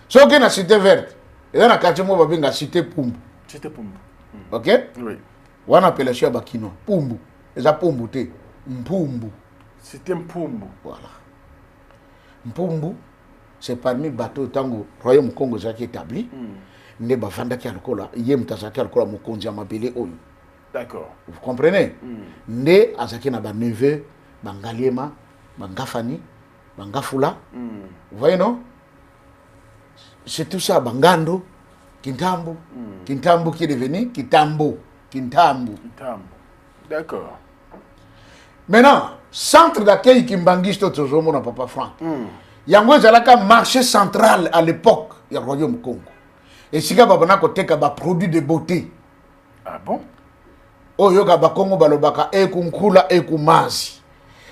Ce qui est dans la cité verte, et dans la quartier, moi, bien la cité Pumbu. C'était Pumbu. Ok? Oui. On appelle le chien Bakino. Pumbu. Et ça Pumbu, te. Mpumbu. C'était Mpumbu. Voilà. Mpumbu, c'est parmi les bateaux tango royaume Congo qui est établi. Ne bavanda ki alkola, yem tazaki alkola mokonzi ya mabele oyo. D'accord. Vous comprenez? Ne azaki na ba neveu, bangaliema, bangafani, bangafula. Vous voyez non? C'est tout ça, bangando, kintambo, kintambo qui est devenu kitambo, kintambo. Kitambo. D'accord. Maintenant, centre d'accueil Kimbangisto toujours mon papa Franck. Yango ezalaka marché central à l'époque du royaume Congo. Et si babana koteka ba produits de beauté. Ah bon? Oyo ka ba Congo balobaka ekunkula ekumazi.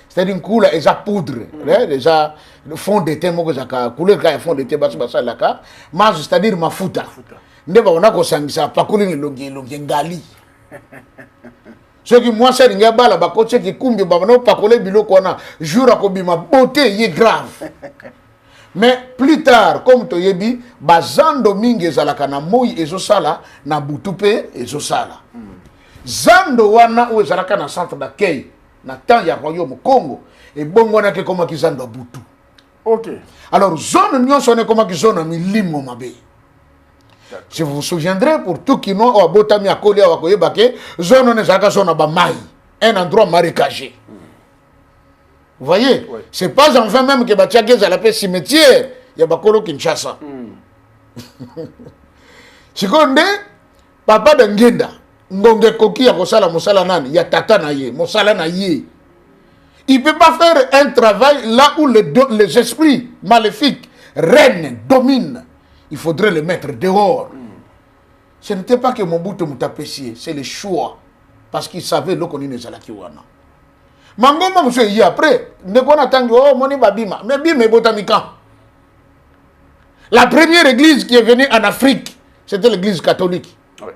C'est-à-dire nkula eza poudre, déjà le fond de teint moko zaka couleur ka fond de teint baso basalaka, mazi c'est-à-dire mafuta. Nde babana ko sangisa pakuli longi ngali. Ce qui moi c'est nga bala ba ko qui kumbi babana pakole biloko wana jour akobima beauté y est grave. Mais plus tard, comme tu as dit, bazando mingi ezalaka na moi ezosala na butupe ezosala. Zando wana ou ezalaka na centre d'accueil na temps ya royaume Congo et bongo na ke koma ki zando butu. OK. Alors zone nyonso ne koma ki zone milimo mabe. Je vous souviendrai pour tout qui n'ont abotami akoli wa koyebake zone ne zaka zone ba mai, un endroit marécagé. Vous voyez, c'est pas en vain même que Batiagé a l'appelé cimetière. Il y a Bakolo Kinshasa. Seconde, papa de Ngenda, Ngonge Koki a Mosala Mosala Nani, il y a Tata Naye, Mosala Naye. Il ne peut pas faire un travail là où les esprits maléfiques règnent, dominent. Il faudrait le mettre dehors. Ce n'était pas que Mobutu Moutapessier, c'est le choix. Parce qu'il savait l'eau qu'on est Zalakiwana. Mangoma monsieur y après ne qu'on attend oh moni babima mais bim et botamika. La première église qui est venue en Afrique, c'était l'église catholique. Oui.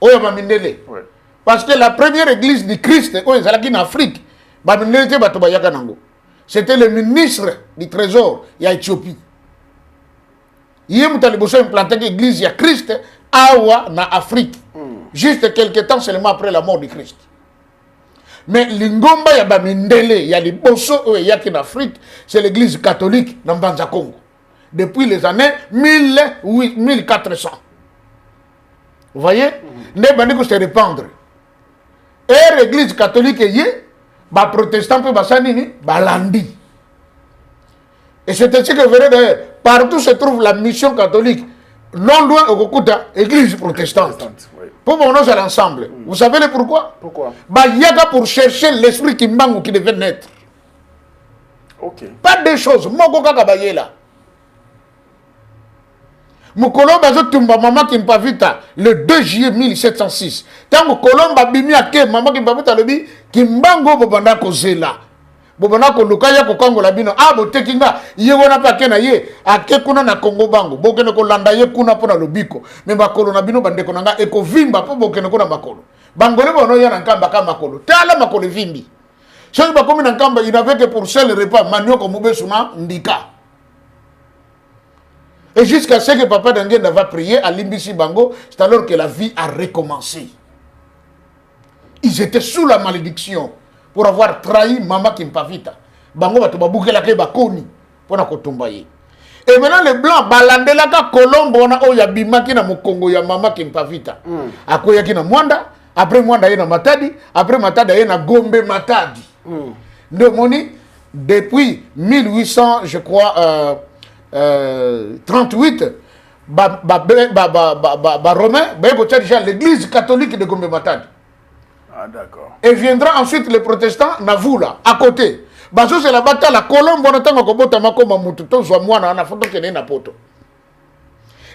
Oya Bamindele. Oui. Parce que la première église du Christ en Afrique, Bamindele te bato bayaka nango. C'était le ministre du trésor ya Éthiopie. Yem taliboso implanté l'église ya Christ awa na Afrique. Juste quelques temps seulement après la mort du Christ. Mais l'ingomba ya Bamindele, ya liboso ya en Afrique, c'est l'église catholique dans Banza Congo. Depuis les années 1400. Vous voyez? Ne bandiko se répandre. Et l'église catholique est ba protestant pe basanini balandi. Et c'est ainsi que verrez d'ailleurs, partout se trouve la mission catholique, non loin au Kokuta, église protestante. Pour mon nom, c'est l'ensemble. Vous savez le pourquoi? Pourquoi? Yaga pour chercher l'esprit qui manque qui devait naître. OK. Pas des choses. Moko kaka bayela. Mokolo bazo tumba maman qui m'a vita le 2 juillet 1706. Tant Kolomba bimi ake maman qui m'a vita le bi kimbango bobanda kozela. Bobanda ko lukaya ko Kongo la bino ah botekinga ye wona pa kena ye ake kuna na Kongo bango bokene ko landa ye kuna pona lobiko me bakolo na bino bande ko nanga eko vimba po bokene ko na makolo bangole bono ya na nkamba ka makolo tala makolo vimbi so ba komi na nkamba il n'avait que pour seul repas manioko mubesuna ndika. Et jusqu'à ce que papa Dangenda va prier à Limbisi Bango, c'est alors que la vie a recommencé. Ils étaient sous la malédiction pour avoir trahi Mama Kimpavita. Bango va te babouke la keba koni pour na kotombaye. Et maintenant les blancs balandela ka Colombo na oya bimaki na Mokongo ya Mama Kimpavita. Akoya ki na Mwanda, après Mwanda ye na Matadi, après Matadi ye na Gombe Matadi. De moni depuis 1800 je crois 38 Romain déjà l'église catholique de Gombe Matadi. Ah d'accord. Et viendra ensuite les protestants Navoula à côté. Bazo c'est la bataille la Colombe on attend ko bota makoma mutu to zwa mwana na photo kene na poto.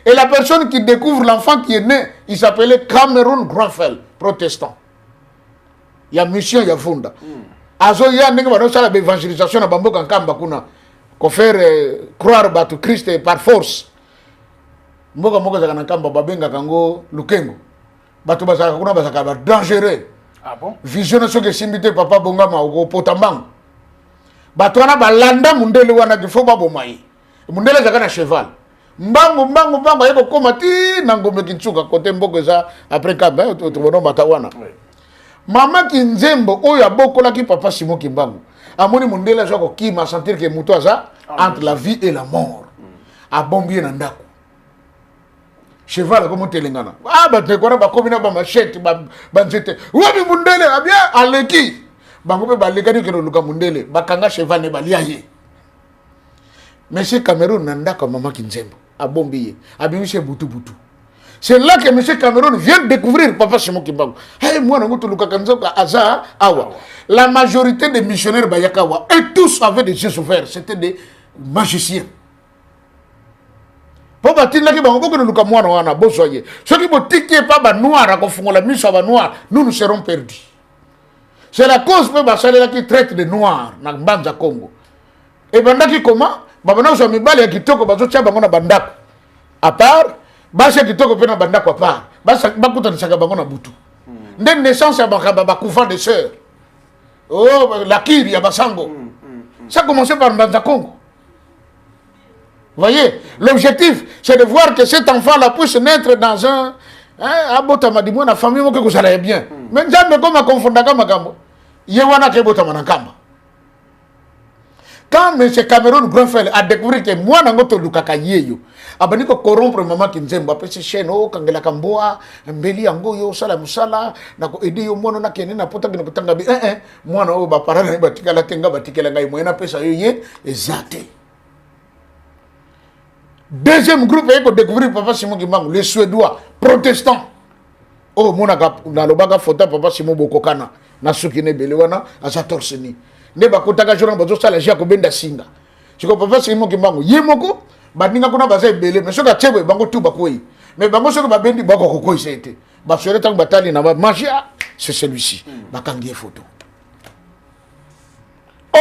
Et la personne qui découvre l'enfant qui est né, il s'appelait Cameron Granfell. protestant. Il y a mission, il y a funda. Azo ya ndenge ba sala l'évangélisation na bamboka nkamba kuna ko faire croire batu Christ par force. Mboka moko za nkamba babenga kango lukengo. Batu bazaka kuna bazaka ba dangereux. Ah bon? Vision so ke simbité papa bongama au potambang. Batu wana balanda mundele wana kifo babo mai. Mundele zaka na cheval. Mbangu ayeko koma ti na ngombe kinchuka kote mboko za après kamba to bono matawana. Mama Kinzembo oyo abokola ki papa Simon Kimbangu. Amoni mundele zo ko kima sentir que muto aza entre la vie et la mort. A bombier na ndako. Cheval comme telengana. Ah ba te kora ba komina ba machette ba nzete. Wabi mundele abia aleki. Bango pe balekani ke luka mundele bakanga cheval ne balia ye. Monsieur Cameroun na ndako mama Kinzembo. A bombier. Abimishe butu. C'est là que M. Cameroun vient de découvrir Papa Simon Kimbangu. Hey, moi, la majorité des missionnaires Bayakawa, et tous avaient des yeux ouverts. C'était des magiciens. Papa Tina qui bango que nous kamwana wana bosoye. Ceux qui botiquent pas noir à confondre la mise à noir, nous serons perdus. C'est la cause que Basalela qui traite de noirs dans Banza Congo. Et bandaki comment? Babana so mibali ya kitoko bazo tcha bango na bandako. À part basi kitoko pe na bandako à part. Basi bakuta nisaka bango na butu. Ndem naissance ya bakaba bakufa de sœurs. Oh la kiri ya basango. Ça a commencé par Banza Congo. Voyez, l'objectif c'est de voir que cet enfant-là puisse naître dans un abotama di mona famille mo que ça allait bien. Mais jamais comme confondre kama kambo. Yewana ke botama na kamba. Quand M. Cameroun Grunfeld a découvert que moi, je suis allé corrompre maman Kinzembo, après ce chien, Kangela Kamboa, Mbeli Angoyo, Sala Musala, Nako Ede yo mono na kene na pota kino kutanga bi moi na o ba parana batika la tenga batika la ngai moyena pesa yoye ezate. Deuxième groupe a découvert Papa Simon Kimbangu, les Suédois protestants. Oh mona na lobaka fota Papa Simon Bokokana na sukine belewana azatorseni. Ne bakotaka jona bazo sala jia ko benda singa. Siko Papa Simon Kimbangu yemoko baninga kuna baza ebele mais soka tshebo bango tu bakoyi. Mais bango soka babendi bako kokoyi c'était. Ba sore tang batali na ba magia c'est celui-ci. Bakangi photo.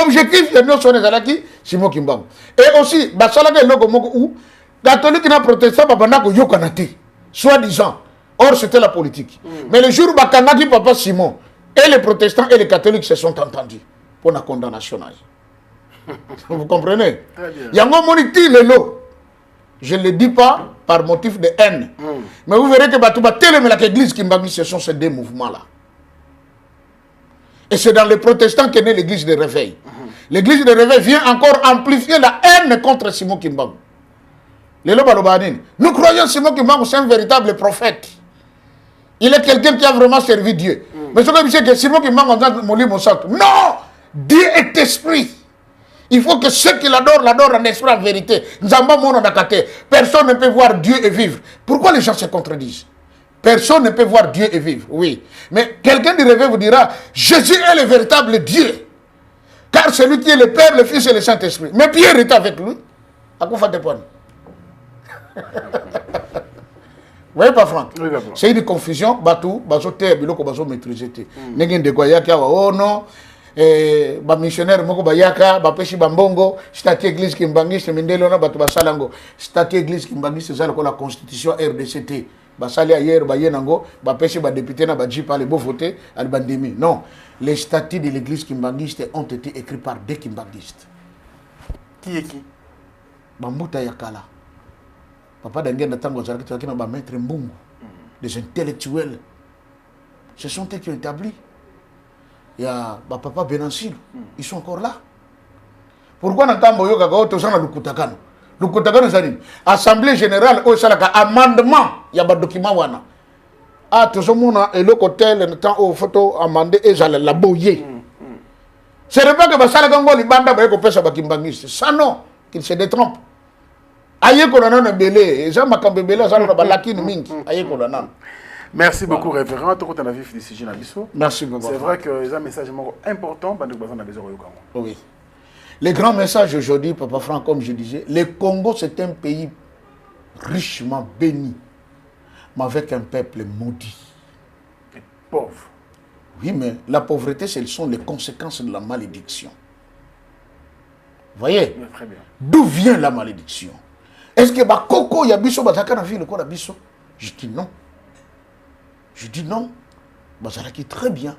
Objectif de nos sonnes zalaki Simon Kimbangu. Et aussi basala ke loko moko ou catholique na protestant babanda ko yokana te. Soi-disant. Or c'était la politique. Mais le jour où bakangaki Papa Simon et les protestants et les catholiques se sont entendus pour la condamnation. Vous comprenez? Yango moniti lelo. Je ne le dis pas par motif de haine. Mais vous verrez que Batouba Télé et l'église Kimbangu, ce sont ces deux mouvements-là. Et c'est dans les protestants qu'est née l'église de réveil. L'église de réveil vient encore amplifier la haine contre Simon Kimbangu. Nous croyons Simon Kimbangu, c'est un véritable prophète. Il est quelqu'un qui a vraiment servi Dieu. Mais ce que je sais que Simon Kimbangu, non! Dieu est esprit. Il faut que ceux qui l'adorent en esprit, en vérité. Personne ne peut voir Dieu et vivre. Pourquoi les gens se contredisent? Personne ne peut voir Dieu et vivre, oui. Mais quelqu'un du réveil vous dira, Jésus est le véritable Dieu. Car celui qui est le Père, le Fils et le Saint-Esprit. Mais Pierre est avec lui. À quoi fait point? Vous voyez pas, Franck? Oui, c'est une confusion. Batou, bazo terre, biloko bazo maîtriser. Nengen de quoi yaka, oh non. Ba missionnaire moko bayaka ba peshi bambongo statut église Kimbangiste mindelo na bato basalango statut église Kimbangiste ça la constitution RDCT basali hier ba yenango ba peshi ba député na ba jipa le beau voter al bandemi. Non, les statuts de l'église Kimbangiste ont été écrits par des Kimbangistes. Qui est qui? Bambuta yakala papa d'engenda tango zalaki na ba maître mbungu, des intellectuels, ce sont eux qui ont établi. Il y a papa Benansil, ils sont encore là. Pourquoi n'entendons pas que nous avons Lukutakano? Lukutakano, c'est l'Assemblée générale, où il y a un amendement, il y a un document. Ah, tout le monde a le côté, le temps où il faut amender, et ça la bouiller. Ce n'est pas que Basala Gango, les bandes, ils peuvent faire Kimbangiste. Ça non, qu'ils se détrompent. Aïe, qu'on a un belé, et ça m'a quand même belé, ça n'a pas l'acquis, aïe, qu'on a. Merci beaucoup, référent. Merci beaucoup. C'est vrai que c'est un message important. Oui. Le grand message aujourd'hui, Papa Franck, comme je disais, le Congo, c'est un pays richement béni, mais avec un peuple maudit. pauvre. Oui, mais la pauvreté, ce sont les conséquences de la malédiction. Voyez? Oui, très bien. D'où vient la malédiction? Est-ce que Bakoko Yabiso Bazaka na ville quoi Yabiso? Je dis non. Je dis non. Bazaraki très bien.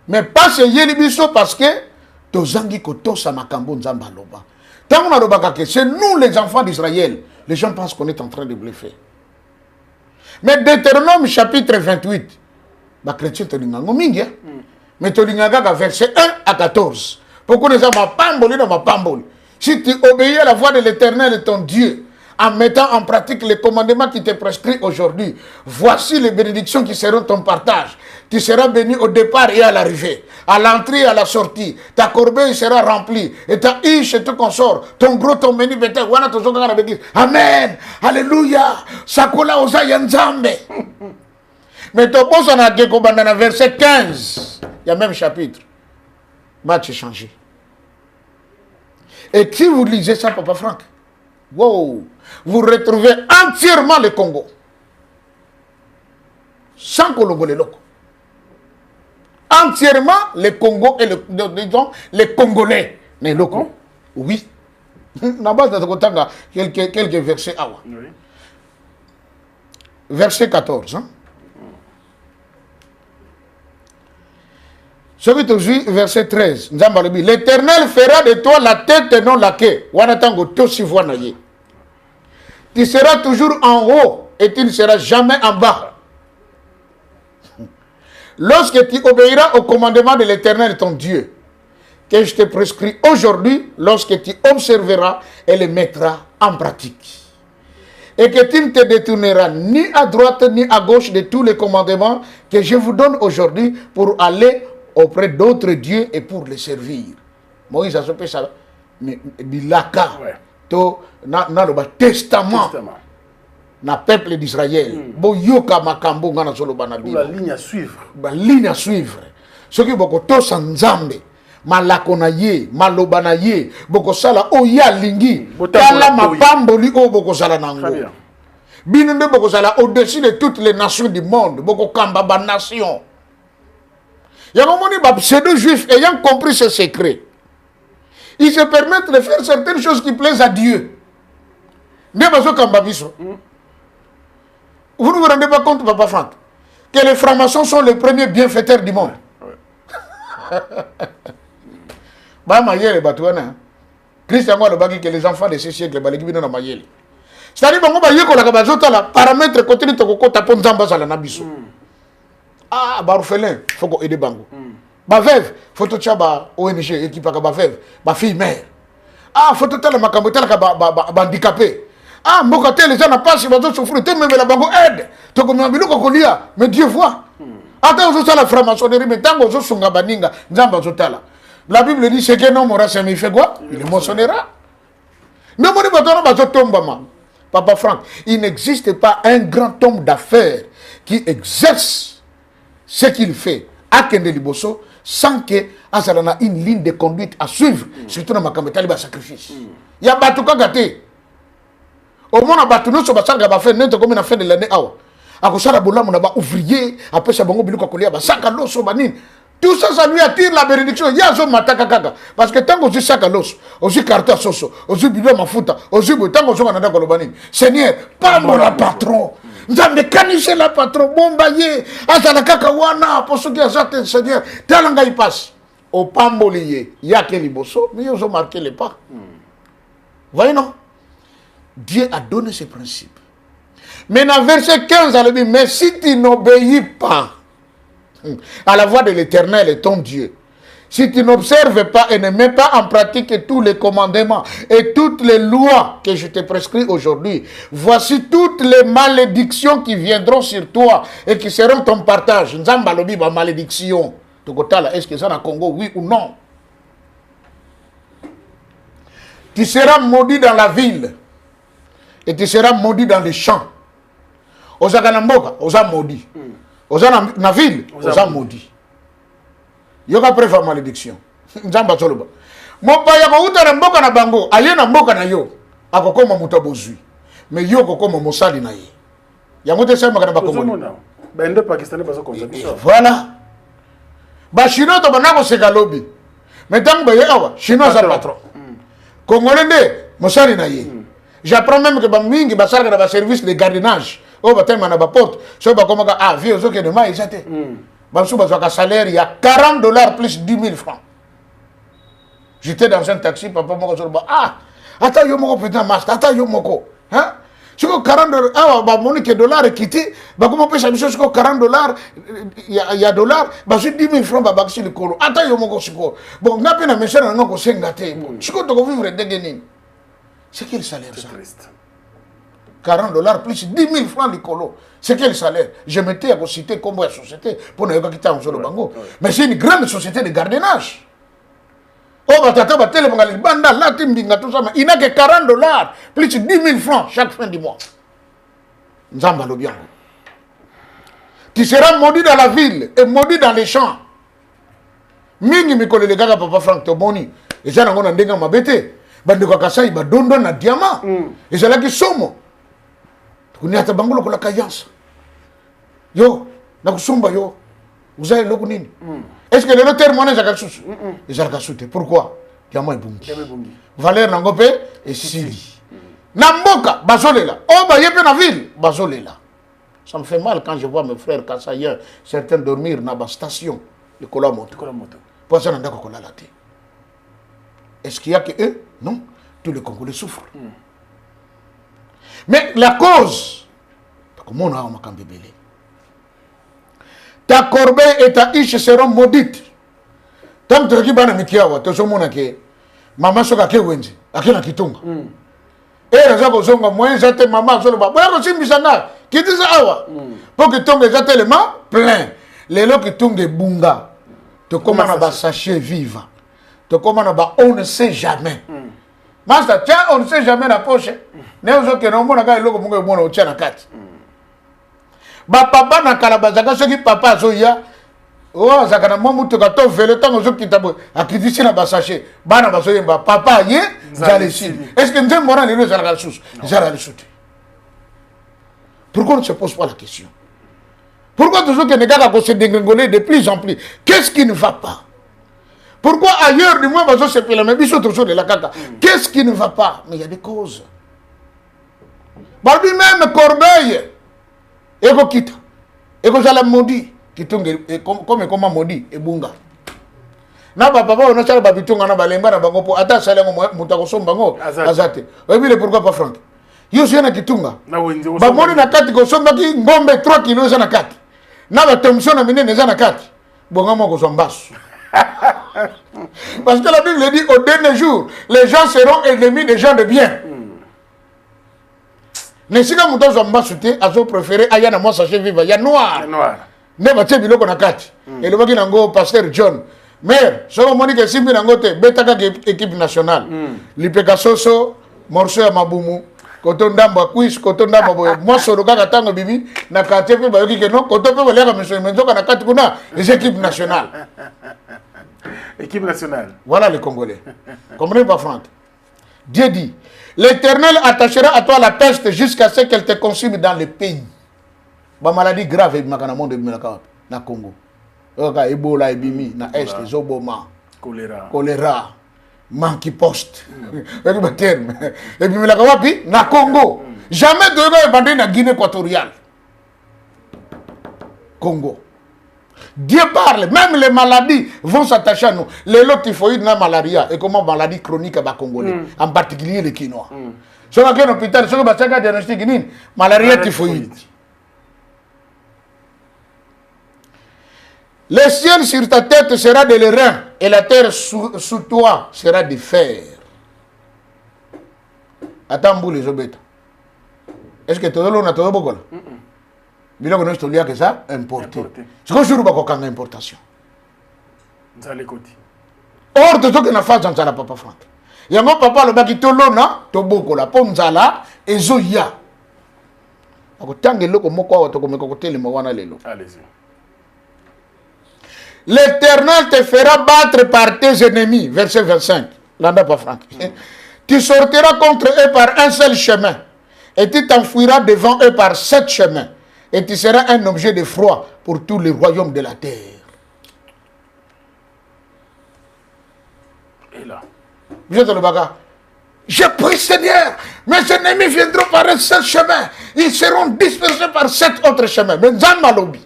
Mais pas chez Yelibiso parce que Tozangi Koto Samakambo Nzamba Loba. Tant qu'on a Robakake, c'est nous les enfants d'Israël. Les gens pensent qu'on est en train de bluffer. Mais Deutéronome chapitre 28, les chrétiens Tolingango Mingia. Mais Tolingaga verset 1 à 14. Pourquoi nous avons ma pamboli dans ma pamboli? Si tu obéis à la voix de l'Éternel ton Dieu, en mettant en pratique les commandements qui te prescrits aujourd'hui, voici les bénédictions qui seront ton partage. Tu seras béni au départ et à l'arrivée, à l'entrée et à la sortie. Ta corbeille sera remplie, et ta hiche et ton consort, ton gros, ton menu bétail. Amen. Alléluia. Sakola osa yanzambe. Mais ton boss en a dans verset 15. Il y a même chapitre. Match changé. Et si vous lisez ça, Papa Franck, wow, vous retrouvez entièrement le Congo. Sans Congolais locaux. Entièrement le Congo et les Congolais. Les locaux. Oui. Quelques versets. Oui. Verset 14. Hein? Verset 13. L'Éternel fera de toi la tête et non la queue. Tu seras toujours en haut et tu ne seras jamais en bas. Lorsque tu obéiras au commandement de l'Éternel ton Dieu, que je te prescris aujourd'hui, lorsque tu observeras et les mettras en pratique. Et que tu ne te détourneras ni à droite ni à gauche de tous les commandements que je vous donne aujourd'hui pour aller auprès d'autres dieux et pour les servir. Moïse a fait ça. Mais bilaka, to na le testament, na peuple d'Israël. Boyoka makambo ngana solo banabi. La ligne à suivre. La ligne à suivre. Ce qui boko to sanzambe, malakona ye, malobana ye, boko sala oya lingi, kala mapamboli o boko sala nango. Binende boko sala au-dessus de toutes les nations du monde, boko kamba ba nation. Il y a un moment où les pseudo-juifs ayant compris ce secret, ils se permettent de faire certaines choses qui plaisent à Dieu. Vous ne vous rendez pas compte, Papa Franck, que les francs-maçons sont les premiers bienfaiteurs du monde. Christian a dit que les enfants de ce siècle, c'est-à-dire que les paramètres continue de ah, barufélin, il faut aider Bango. Ma veuve, il faut que ONG, équipe à veuve, ma fille mère. Ah, il faut que tu aies handicapé. Ah, Mokatel, les gens n'ont pas si ils souffrent, tu même la Bango aide. Tu comme un bilou kokolia, mais Dieu voit. Attends, vous avez la franc-maçonnerie, mais tant que vous avez baninga, la Bible dit c'est qu'un homme aura ça, mais il fait quoi? Il émotionnera. Non, Papa Franck, il n'existe pas un grand homme d'affaires qui exerce ce qu'il fait à Kende Liboso sans que Azalana une ligne de conduite à suivre, surtout dans ma campagne de sacrifice. Il y a Batouka Gate. Au moins, Batouno sur Bassanga va faire n'importe comme la fin de l'année. À cause de la boula, on a ouvrier, après ça, Bango Biluka Kolia, Basaka Loso Banin. Tout ça, ça lui attire la bénédiction. Il y a un mataka kaka. Parce que tant que je suis Sakalos, aussi Karta Soso, aussi Bilo Mafuta, aussi tant que je suis Anada Kolobanin. Seigneur, pas mon patron. Nzambe kanise la patron bombaye azala kaka wana pour ceux qui azate Seigneur talanga il passe au pambolier ya ke liboso mais ils ont marqué les pas. Voyez non, Dieu a donné ses principes. Mais dans verset 15 elle dit mais si tu n'obéis pas à la voix de l'Éternel et ton Dieu, si tu n'observes pas et ne mets pas en pratique tous les commandements et toutes les lois que je te prescris aujourd'hui, voici toutes les malédictions qui viendront sur toi et qui seront ton partage. Nzamba lobi ba malédiction. Est-ce que ça na Congo, oui ou non? Tu seras maudit dans la ville et tu seras maudit dans les champs. Oza kanamboka, oza maudit. Oza na ville, oza maudit. Yoka preuve à malédiction. Nzamba toloba. Mopaya ko uta na mboka na bango, aye na mboka na yo. Akokoma muta bozui. Mais yo kokoma mosali na ye. Yango te sema kana bakongo. Ben deux Pakistanais parce qu'on voilà. Bah chinois to banako c'est galobi. Mais tant que awa chinois ça patron. Congolais de mosali na ye. J'apprends même que bamingi basala na ba service de gardiennage. Oh ba tellement na ba porte. So ba comme ah vieux zo que de mai jate. Ba sou ba ka salaire il y a $40 plus 10 000 francs. J'étais dans un taxi papa moko so ba ah attends yo moko putain master attends yo moko. Hein? Si $40, ah, bah, mon dollar quitté, bah, comment on peut s'amuser sur $40, il y a dollars, bah, c'est 10 000 francs, bah, c'est le colo. Attends, yo, mon gossiko. Bon, n'a pas de message, on a un sengate. Si on doit vivre des guénines, c'est quel salaire, ça? $40 plus 10 000 francs, le colo. C'est quel salaire? Je mettais à citer combien de sociétés pour ne pas quitter un solo bango. Mais c'est une grande société de gardiennage. Oh, bah, t'as tellement de banda, là, tout ça, mais il n'a que $40, plus 10 000 francs chaque fin du mois. Nzamba lo bien. Tu seras maudit dans la ville et maudit dans les champs. Mingi mikole le gaga papa Frank Toboni. Et ça, on a ndenga mabete. Bande kwa kasai, ba dondo na diamant. Et c'est là qui somo. Tu connais ta bangulo la kayansa. Yo, na kusumba yo. Vous avez l'eau nini. Est-ce que le notaire monnaie a quelque chose? Ils ont quelque. Pourquoi? Diamant et bungi. Valeur nangope et sili. Namboka, bazolela. Oh, bah, y'a na ville, bazolela. Ça me fait mal quand je vois mes frères kassaïens, certains dormir dans la station de Kolamoto. Pour ça, on a la tête. Est-ce qu'il y a que eux? Non. Tous les Congolais souffrent. Mais la cause, comment on a un bébé? Ta corbeille et ta iche seront maudites. Tant que tu as un mikiawa, tu as que maman soka ke wenzi, akena kitunga. Et les gens qui ont moins de maman, ils ont aussi mis ça. Qui disent ça? Pour que tu aies tellement plein. Les gens qui ont des bunga, tu commandes à sachet vivant. Tu commandes à on ne sait jamais. Master, tiens, on ne sait jamais la poche. Ne vous que non, mon gars, il est bon au tien à 4. Ba papa na kalabazaka, ceux qui papa soya. Oh, ça quand moi mutu kato vele tant aux qui tabo akidisi na basaché bana basoye ba papa ye zalesi est-ce que nous morale les zalala sous zalala soute. Pourquoi on ne se pose pas la question? Pourquoi toujours que les gars se dégringoler de plus en plus? Qu'est-ce qui ne va pas? Pourquoi ailleurs du moins baso se pela mais biso toujours de la kaka? Qu'est-ce qui ne va pas? Mais il y a des causes. Barbi même Corbeille ego kita ego zala maudit kitunge comme maudit et bunga na papa on a sala babitunga na balemba na bango po ata sala ngo mutako somba ngo azate obi pourquoi pas Franck yo sio na kitunga ba moni na kati ko somba ki ngombe 3 kilos na kati na ba tomso na minene za na kati bonga mo ko sombasu parce que la Bible dit au dernier jour les gens seront ennemis des gens de bien. Ne sika muto sombasu te azo préférer ayana moi sachet vivre ya noir ne batie biloko na kati elobaki nango pasteur John mais soko moni ke simbi nango te betaka équipe nationale lipeka soso morceau ya mabumu koto ndamba quiz koto ndamba boye moi solo kaka tango bibi na kati pe bayoki ke non koto pe baleka monsieur menzoka na kati kuna les équipes nationales équipe nationale voilà les Congolais comprenez pas Franck? Dieu dit l'Éternel attachera à toi la peste jusqu'à ce qu'elle te consume dans le pays. Ba maladie grave et makana monde na Congo. Oka Ebola ebimi na est zoboma. Choléra. Monkeypox. Et le terme. Et puis la wapi na Congo. Jamais de bandé na Guinée équatoriale. Congo. Dieu parle, même les maladies vont s'attacher à nous. Les lots typhoïdes, la malaria, et comment maladie chronique à Congolais, en particulier les Quinois. Si on a un hôpital, si on a un diagnostic, malaria typhoïde. Le ciel sur ta tête sera de l'airain, et la terre sous toi sera de fer. Attends, vous les obéis. Est-ce que tout le monde a tout beaucoup là? Bilo que nous que ça importé. C'est quoi jour bako kanga importation. Nzale koti. Or de to que na fa nzala papa Franck. Yango papa le baki tolona to boko la po nzala ezoya. Ako tange loko moko wa to komeka ko tele wana lelo. Allez-y. L'Éternel te fera battre par tes ennemis, verset 25. Là pas Franck. Tu sortiras contre eux par un seul chemin et tu t'enfuiras devant eux par 7 chemins. et tu seras un objet de froid pour tous les royaumes de la terre. Et là. Vous êtes le bagarre. Je prie Seigneur, mes ennemis viendront par un seul chemin. Ils seront dispersés par 7 autres chemins. Mais Nzamba lobi.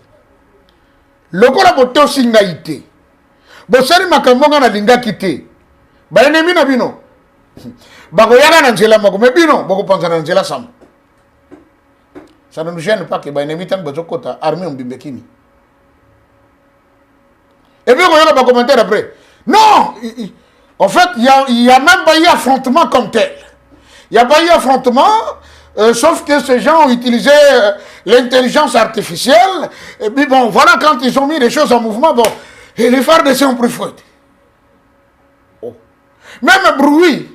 Lokola boto singaite. Bosali makambonga na linga kite. Ba ennemi na bino. Bagoyana na nzela moko. Mais bino, boko panza na nzela sam. Ça ne nous gêne pas que ba ennemi tant bazokota armée mbimbekini. Et puis on va commenter après. Non! En fait, il y a même pas eu affrontement comme tel. Il n'y a pas eu affrontement, sauf que ces gens ont utilisé l'intelligence artificielle. Et puis bon, voilà, quand ils ont mis les choses en mouvement, bon, et les FARDC ont pris faute. Oh. Même bruit.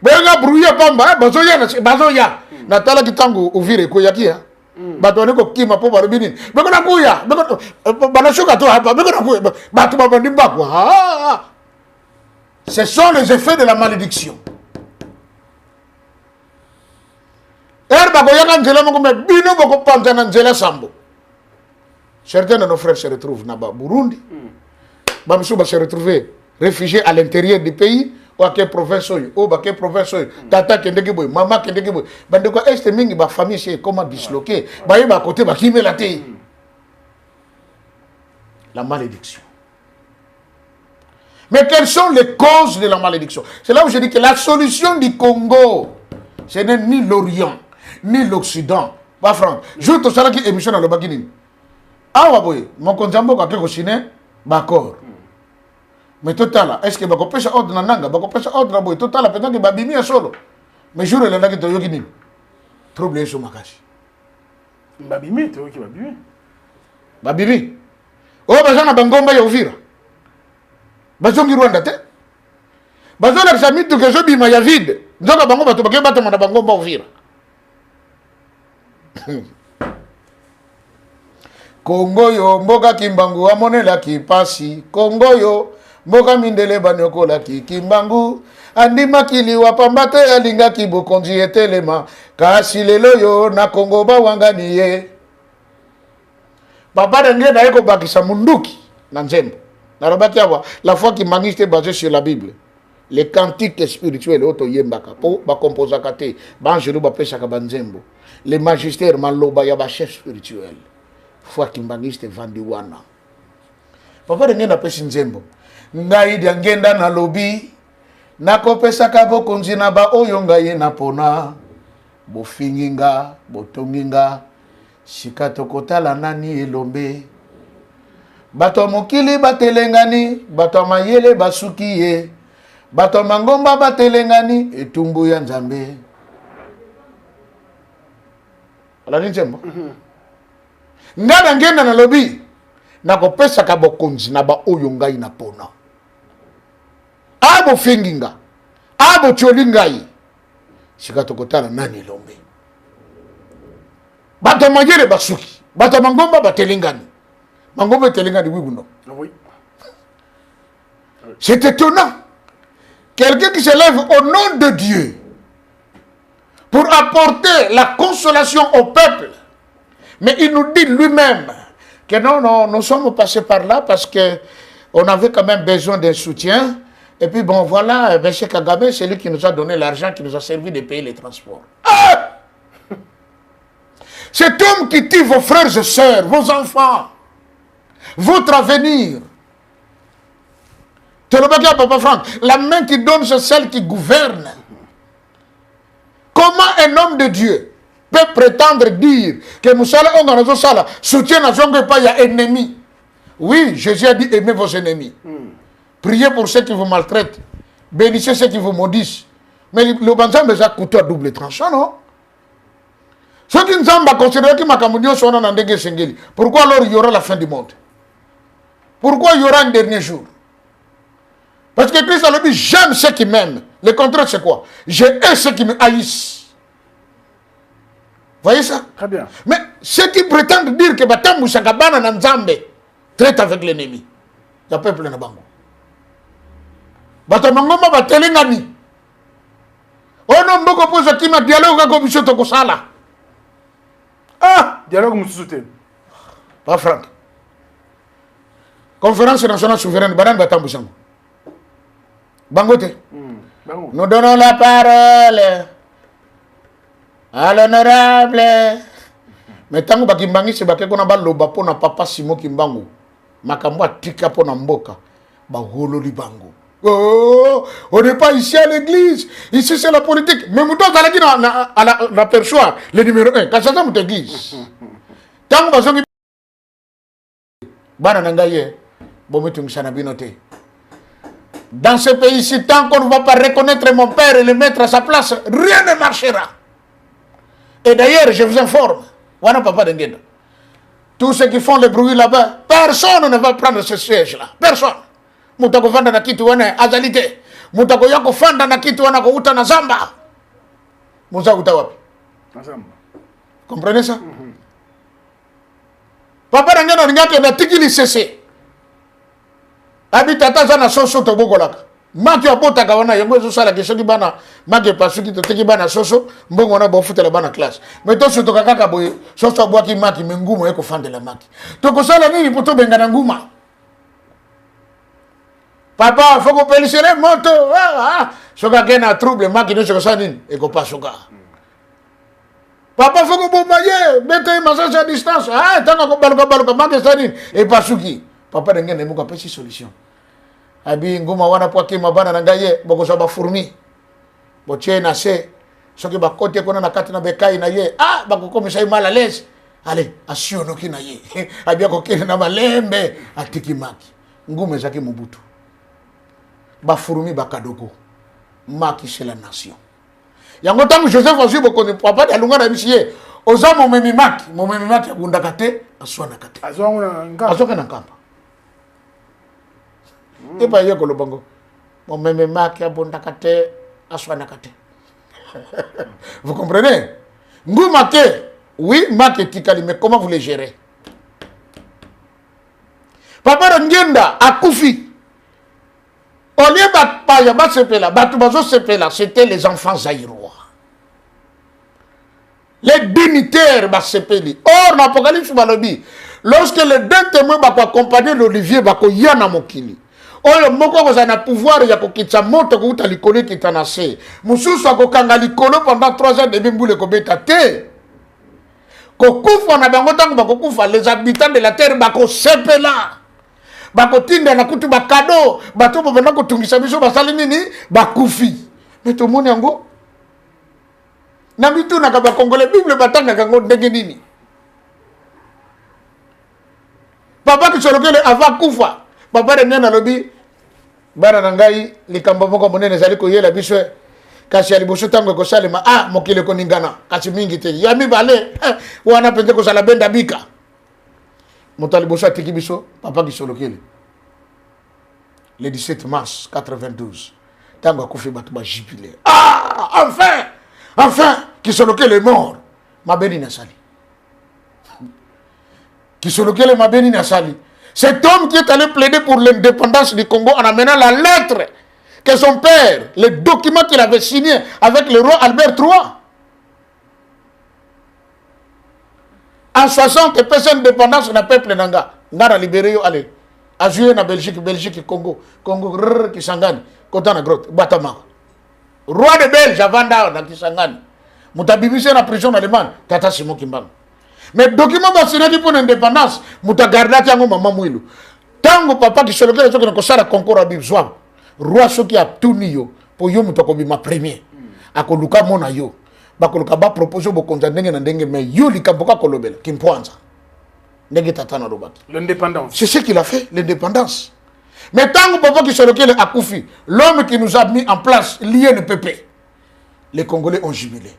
Benga bruit pamba, bazoya. Natala kitangu uvire koyaki ha. Bato ne ko kima po barubini. Beko na kuya, beko bana shuka to hapa, beko na kuya. Bato babandimba kwa. Ce sont les effets de la malédiction. Certains de nos frères se retrouvent là-bas, Burundi. Bamsouba se retrouver réfugiés à l'intérieur du pays. Ou à quelle province, ou à quelle province, tata kendegeboy, maman kendegeboy. Bandeko est mingi ba famille c'est comment disloquer. Ba yeba côté ba kimé la terre. La malédiction. Mais quelles sont les causes de la malédiction? C'est là où je dis que la solution du Congo, ce n'est ni l'Orient, ni l'Occident. Pas franc. Je te sala qui émission dans le Bagini. Ah ouais, mon konzambo ka keko chine, d'accord. Mais total, est-ce que bako pesa ordre na nanga, bako pesa ordre na boy total peut-être que babimi ya solo. Mais jour le nanga to yokini. Trouble sur makashi. Babimi to yoki babimi. Babimi. Oh bazana bangomba ya Uvira. Bazongi Rwanda te. Bazona sami to kezo bima ya vide. Nzoka bango bato bake bato na bangomba Uvira. Kongo yo mboka kimbangu amonela kipasi. Kongo yo mboka mindele banyokola kimbangu. Andima kiliwa pambate alinga kibokonzi etelema. Kasi lelo yo na Kongo bawanganie. Papa denge na eko bakisa munduki na nzembo. La foi qui maniste est basée sur la Bible. Les cantiques spirituels, auto yembaka, po ba composaka te, banjelu ba pesaka banzembo. Les magistères maloba ya ba chef spirituel. Foi qui maniste vandiwana. Papa de ngena pesi nzembo. Ngai dia ngenda na lobi. Nako pesaka bokonzi na ba oyo ngai na pona. Bofinginga, botonginga. Shikato kotala nani elombe. Bato mokili batelengani, bato mayele basukiye, bato mangomba batelengani, etumbu ya nzambe. Ala ninjembo? Ngana ngenda na lobi, nako pesa ka bokonzi na ba oyo ngai na pona. Abo finginga, abo cholingai, shikato kotala nani lombe. Bato mayele basuki, bato mangomba batelengani. Oui. C'est étonnant. Quelqu'un qui se lève au nom de Dieu pour apporter la consolation au peuple. Mais il nous dit lui-même que non, nous sommes passés par là parce qu'on avait quand même besoin d'un soutien. Et puis bon, voilà, M. Kagame, c'est lui qui nous a donné l'argent, qui nous a servi de payer les transports. Ah! Cet homme qui tue vos frères et sœurs, vos enfants, votre avenir. Papa Franck, la main qui donne, c'est celle qui gouverne. Comment un homme de Dieu peut prétendre dire que Moussala Onga Sala soutient la zone pas il y a ennemi? Oui, Jésus a dit aimez vos ennemis. Priez pour ceux qui vous maltraitent. Bénissez ceux qui vous maudissent. Mais le banzam est un couteau à double tranchant, non? Ceux qui nous ont considéré que Makamunio sont en Ndenge Sengeli. Pourquoi alors il y aura la fin du monde? Pourquoi il y aura un dernier jour? Parce que Christ a dit, j'aime ceux qui m'aiment. Le contraire, c'est quoi? Je hais ceux qui me haïssent. Voyez ça? Très bien. Mais ceux qui prétendent dire que Batam Moussakabana Nanzambe traite avec l'ennemi, il y a peuple dans Bango. Batamangoma Batelengani. Oh non, beaucoup de qui m'a dialogue avec Bichot Kosala. Ah! Dialogue Moussouté. Pas Franck. Conférence nationale souveraine, Banan Batamboussam. Bangote. Nous donnons la parole à l'honorable. Mais tant que Kimbangi se battait qu'on a baloba pour na papa Simo Kimbangu. Makambo tika pour na mboka. Ba holo libango. Oh, on n'est pas ici à l'église. Ici c'est la politique. Mais nous tous allons dire à la perchoir le numéro 1. Quand ça c'est notre église. Tant que vous bana nangaye bomitum sanabinote. Dans ce pays-ci, tant qu'on ne va pas reconnaître mon père et le mettre à sa place, rien ne marchera. Et d'ailleurs, je vous informe, voilà papa d'Engenda, tous ceux qui font le bruit là-bas, personne ne va prendre ce siège-là. Personne. Moutako fanda na kitu wana azalite. Moutako yako fanda na kitu wana kouta na zamba. Moussa uta wapi? Na zamba. Comprenez ça? Papa d'Engenda n'ingate na tikili cessé. Abi tata za na soso to bokolaka. Maki abota ka wana yango zo sala kesho ki bana maki pasuki to teki bana soso mbongo na bo futela bana classe. Mais to soto kaka boye soso abwaki maki mengumo eko fandela maki. To ko sala nini poto benga na nguma. Papa faut ko pelisere moto. Soka kena trouble maki no soka nini eko pasoka. Papa faut ko bomaye bete massage à distance. Tanga ko baluka maki sanini e pasuki. Papa d'Engenda muka pesi solution. Abi nguma wana poaki mabana na ngaye boko so ba fourmi. Botie na se soki ba kote kona na kati na bekai na ye. Bako komisa mal à l'aise. Allez, asiono ki na ye. Abi ko kene na malembe atiki maki. Ngume zaki Mobutu. Ba fourmi ba kadoko. Maki c'est la nation. Yango tangu Joseph Azui boko ne papa dalunga na bisiye. Oza momemi maki abunda kate aswana kate. Azwa ngamba. Azoka na nkamba. Et pas yeko le bango. Mon même marque abonda kate aswana kate. Vous comprenez? Ngou marque, oui, marque tikali, mais comment vous les gérez? Papa Ngenda akufi. Au lieu de pas sepela, batubazo sepela, c'était les enfants zaïrois. Les dignitaires basepeli. Or l'Apocalypse balobi, lorsque les deux témoins bako accompagner l'Olivier bako yana mokili. Oyo moko kozana pouvoir ya kokitsa moto ko uta likolo kitana se. Mususu akokanga likolo pendant 3 ans de bimbule ko beta te. Kokufa na bango tango bakokufa les habitants de la terre bako sepela. Bako tinda na kutu bakado, bato bo bana ko tungisa biso basali nini bakufi. Mais tout monde yango na mitu na kaba congolais bible batanga kango ndenge nini. Papa ki solokele ava kufa. Papa Ngenda lobi bana nangai likambo moko monene zali ko yela biso kasi aliboso tango ko salema mokile ko ningana kasi mingi te ya mibale wana pende ko sala benda bika motali boso atiki biso papa ki solokele le 17 mars 92 tango akufi batu ba jibile enfin ki solokele est mort mabeni na sali ki solokele mabeni na sali. Cet homme qui est allé plaider pour l'indépendance du Congo en amenant la lettre que son père, le document qu'il avait signé avec le roi Albert III. En 60, personne d'indépendance n'a peuple nanga. Ngara libéré yo allez. A joué na Belgique, Congo, Kisangani, Kotana Grotte, Batama. Roi de Belge avant dans Kisangani. Moutabibise na prison allemande, Tata Simon Kimbangu. Mais document bassinaki pour l'indépendance, muta garda tiango maman mwilu. Tango papa qui solokele soki na kosala concours abizwa. Roi soki a tuni yo po yo muta ko bima premier. Akoluka mona yo. Bakoluka ba proposer bo konza ndenge na ndenge mais yo likamboka kolobela kimpwanza. Ndenge tata na robaki. L'indépendance. C'est ce qu'il a fait, l'indépendance. Mais tango papa qui solokele akufi, l'homme qui nous a mis en place l'INPP. Les Congolais ont jubilé.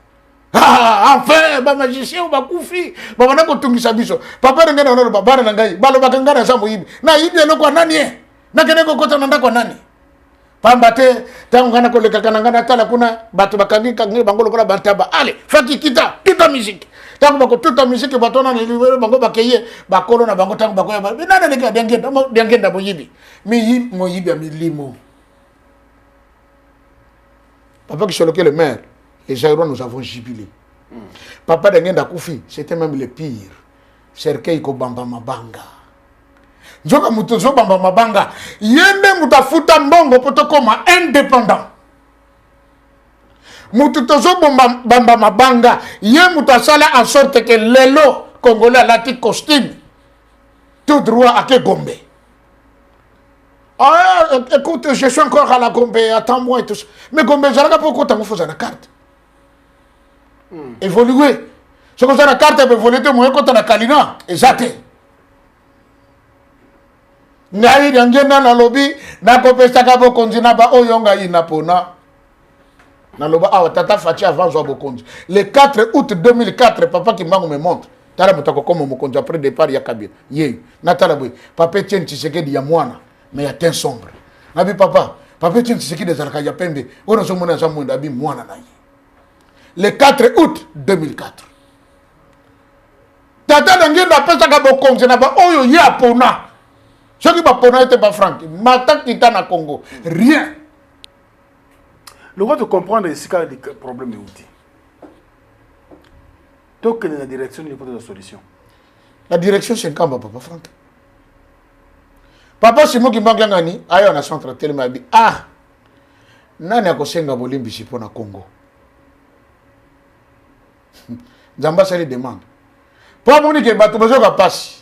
Enfin, ba magicien ba kufi, ba bana ko tungisa biso. Papa Ngenda ono ba bana ngai, balo ba kangana sa moyibi. Na yibi eloko nani Na kene ko kota nanda ko nani? Pamba te tango ngana ko leka kananga tala kuna bato bakangi kangi bangolo kola bantaba. Allez, faki kita musique. Tango bako tuta musique batona na libero bango bakeye bakolo na bango tango bako ya. Nana nika Ngenda moyibi. Mi moyibi ya milimo. Papa qui le maire, les Zaïrois nous avons jubilé. Papa d'Engenda Koufi, c'était même le pire. Cercueil ko bamba mabanga. Njoka mutozo bamba mabanga. Yende mutafuta mbongo poto koma indépendant. Mututozo bamba mabanga. Yé mutasala en sorte que lelo Congolais lati costume. Tout droit à que Gombe. Ah, écoute, je suis encore à la Gombe, attends-moi et tout ça. Mais Gombe, j'ai pas pourquoi tu as la carte. Évoluer. Ce que j'ai la carte, elle évoluer, moi, quand tu as la Kalina, exact. Ngai ngena na lobby, na kopesa ka bokonzi na ba oyonga ina pona. Na loba awa tata Fachi avant zo bokonzi. Le 4 août 2004, papa Kimbangu me montre. Tala mutako comme mokonzi après départ ya Kabila. Ye, natala boy. Papa Etienne Tshisekedi ya mwana. Mais il y a teint sombre. Nabi papa Etienne Tshisekedi ezalaka ya pembe. Ona so mona za mwenda bi mwana na ye. Le 4 août 2004. Tata ngenda pesa ka bokonzi na ba oyo ya pona. Ce qui va pona était pas franc. Mata kita na Congo. Rien. Le droit de comprendre ici qu'il y a des problèmes de outils. Donc, la direction n'est pas de la solution. La direction, c'est un camp, papa Franck. Papa, c'est moi qui m'a gagné. Aïe, on a centre tellement dit. Ah, nani a kosenga bolimbi si pour na Congo. Zamba, ça les demande. Pas mon que bateau besoin de passer.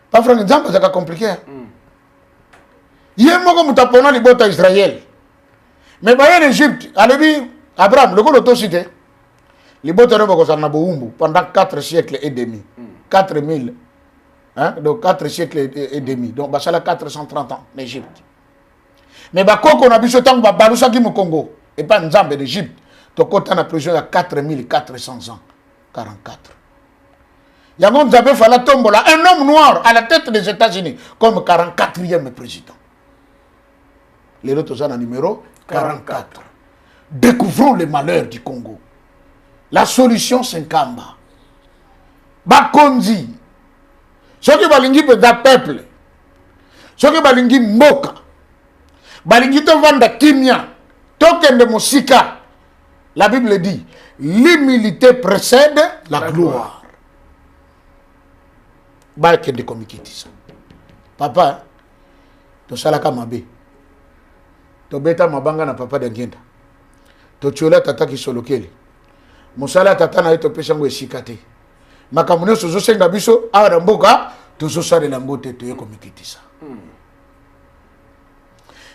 Pas Franck, Zamba, c'est compliqué. Yé, moi, comme tu as pona les bottes à Israël. Mais en Égypte, à Abraham, le gars d'autocité, les bottes à pendant 4 siècles et demi. 4000. Hein? Donc 4 siècles et demi. Donc, ça a 430 ans en Égypte. Mais quand on a vu ce temps, on a vu au Congo. Et pas en Zambie d'Égypte. Donc, quand on a prison à 4400 ans. 44. Il y a un Zambie, un homme noir à la tête des États-Unis, comme 44e président. Les autres ont un numéro 44. Découvrons les malheurs du Congo. La solution, c'est Nkamba. Bakonzi. Ceux qui balingi da peuple. Ceux qui balingi mboka. Balingi to vanda kimia. Token de musika. La Bible dit, l'humilité précède la gloire. Balke de komikiti. Papa, to salaka mabe. To beta mabanga na papa d'Engenda. To tchola tata ki solokele. Musala tata na ito pesango esikate. Makamune sozo senga biso ara mboka to so sale la mbote to yeko mikitisa.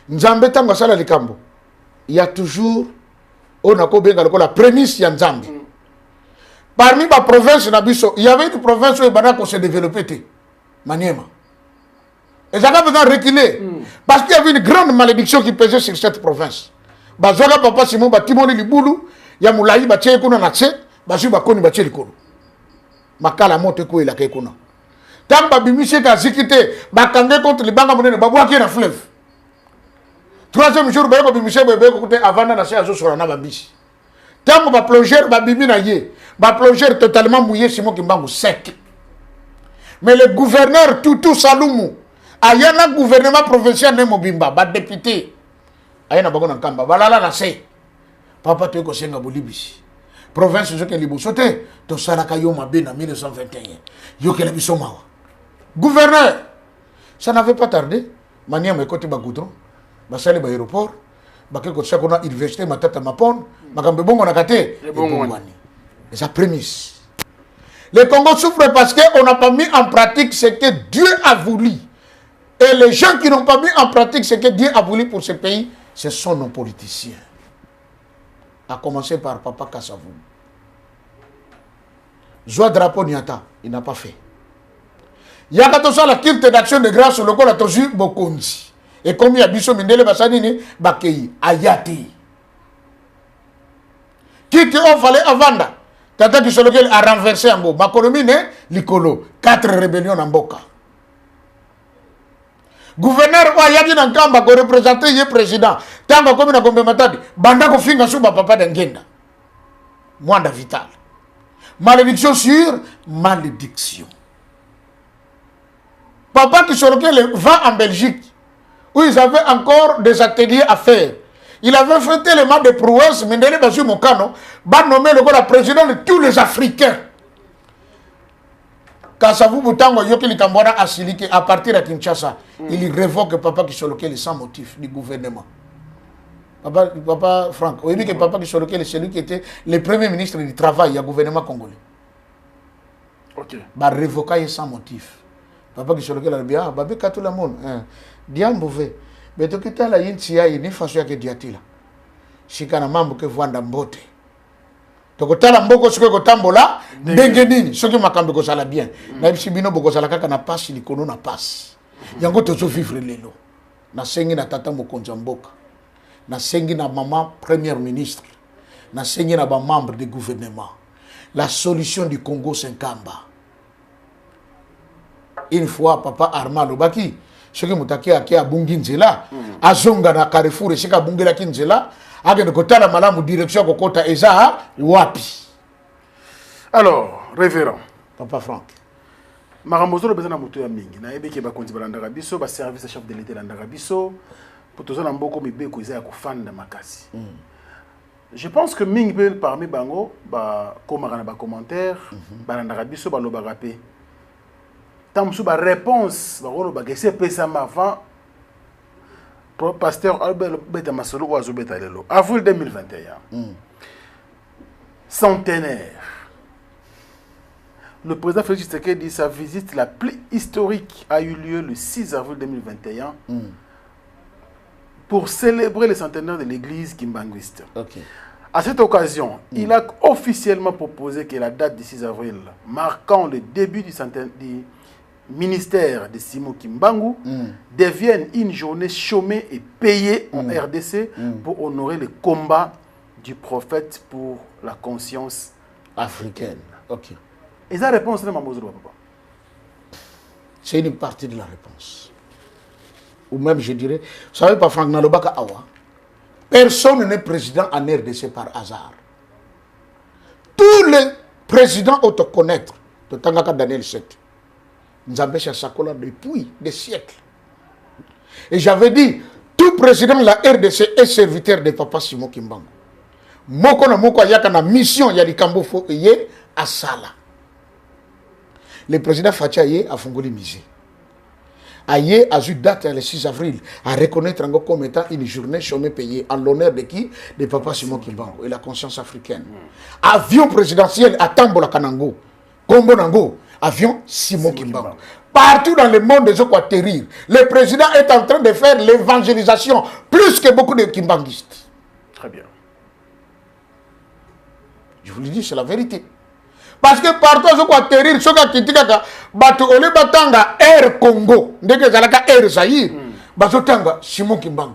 Nzambe tango sala likambo. Il y a toujours on a ko benga la prémisse ya Nzambe. Parmi ma province na biso, il y avait une province où Banako s'est développé. Maniema. Et ça a besoin de reculer. Parce qu'il y avait une grande malédiction qui pesait sur cette province. Bazola papa Simon Batimoni Liboulou, Yamoulaï Batie Kuna Natse, Basu Bakoni Batie Likolo. Makala Monte Kou et la Kekuna. Tant Babimise Kazikite, Bakangé contre les Banga Moune, Babouaki dans le fleuve. Troisième jour, Babimise Bébé Koute avant de nager à Zosorana Babisi. Tant que plongeur Babimi Naye, plongeur totalement mouillé, Simon Kimbangu sec. Mais le gouverneur Toutou Saloumou, ayana gouvernement provincial ne mobimba ba député ayana bagona kamba balala na se papa to ko senga bolibisi province je ke libosote to salaka yo mabe na 1921 yo ke la bisomawa gouverneur ça n'avait pas tardé mania me côté ba goudron ba sale ba aéroport ba ke ko sakona université matata mapon makambe bongo na kate bongwani et sa prémisse le Congo souffre parce que on n'a pas mis en pratique ce que Dieu a voulu. Et les gens qui n'ont pas mis en pratique ce que Dieu a voulu pour ce pays, ce sont nos politiciens. À commencer par Papa Kassavou. Joa Drapeau Niata, il n'a pas fait. Il y a la culte d'action de grâce sur le col à Tozu Bokonzi. Et comme il y a Bisso Mindele Bassanini, Bakei, Ayati. Qui te ont fallu avant Tata qui sur lequel a renversé en Bo. Makonomine, Likolo. 4 rébellions en Boka. Gouverneur Oyadi Nankamba ko représenter le président. Tanga comme na Gombe Matadi, banda ko finga suba papa d'Engenda. Mwanda vital. Malédiction sur malédiction. Papa qui sur lequel va en Belgique où ils avaient encore des ateliers à faire. Il avait fait tellement de prouesses, mais Ndele Bazoum Mokano va nommer le président de tous les Africains. Quand ça vous boutango yoki likambona asiliki à partir de Kinshasa, il révoque Papa Kisoloke sans motif du gouvernement. Papa Franck, vous dit que Papa Kisoloke c'est celui qui était le premier ministre du travail du gouvernement congolais. Ok. Bah révoquer sans motif. Papa Kisoloke l'a bien, bah be tout le monde. Bien mauvais. Mais to kita la yintia ni façon ya ke diatila. Shikana mambo ke vwanda mbote. Tokotala mboko siko kotambola ndenge nini soki makambo ko sala bien. Na bino boko sala kaka na passe likono na passe. Yango tozo vivre lelo. Na sengi na tata mokonza mboka. Na sengi na maman première ministre. Na sengi na ba membre du gouvernement. La solution du Congo Senkamba. Une fois papa Armand Lobaki soki mutaki ake abungi nzela azonga na Carrefour esika abungela ki nzela akende kotala malamu direction kokota eza wapi. Alors révérend Papa Franck Marambozo bezana moto ya mingi na ebeke ba konzi balanda biso ba service chef de l'État landa biso pour tozana mboko mibeko eza ya kofanda makasi. Je pense que mingi pe parmi bango ba komaka na ba commentaire balanda biso ba loba rapé. Tant que la réponse, avant pasteur Albert Betamasolo ou Azobetalelo, avril 2021, centenaire. Le président Félix Tshisekedi dit sa visite la plus historique a eu lieu le 6 avril 2021 pour célébrer le centenaire de l'église kimbanguiste. Okay. À cette occasion, il a officiellement proposé que la date du 6 avril, marquant le début du centenaire ministère de Simon Kimbangu devienne une journée chômée et payée en RDC pour honorer le combat du prophète pour la conscience africaine. Ok. Et sa réponse, c'est papa. C'est une partie de la réponse. Ou même, je dirais, vous savez pas, Franck Nalobaka Awa, personne n'est président en RDC par hasard. Tous les présidents autoconnaitre de Tangaka Daniel 7. Nzambe Sakola depuis des siècles. Et j'avais dit, tout président de la RDC est serviteur de Papa Simon Kimbangu. Moko na moko yaka na mission ya likambo fo ye à Sala. Le président Fatia Ye a fongoli musée. Aye a eu date le 6 avril à reconnaître encore comme étant une journée chômée payée en l'honneur de qui? De Papa Simon Kimbangu et la conscience africaine. Avion présidentiel à Tambola Kanango, Kombo Nango. Avion Simon Kimbangu. Partout dans le monde des autres atterrir. Le président est en train de faire l'évangélisation plus que beaucoup de kimbanguistes. Très bien. Je vous le dis, c'est la vérité. Parce que partout aux autres atterrir, ceux qui critiquent, Bato Ole Batanga Air Congo, Ndeke Zalaka Air Zaïre, Bato Tanga Simon Kimbangu.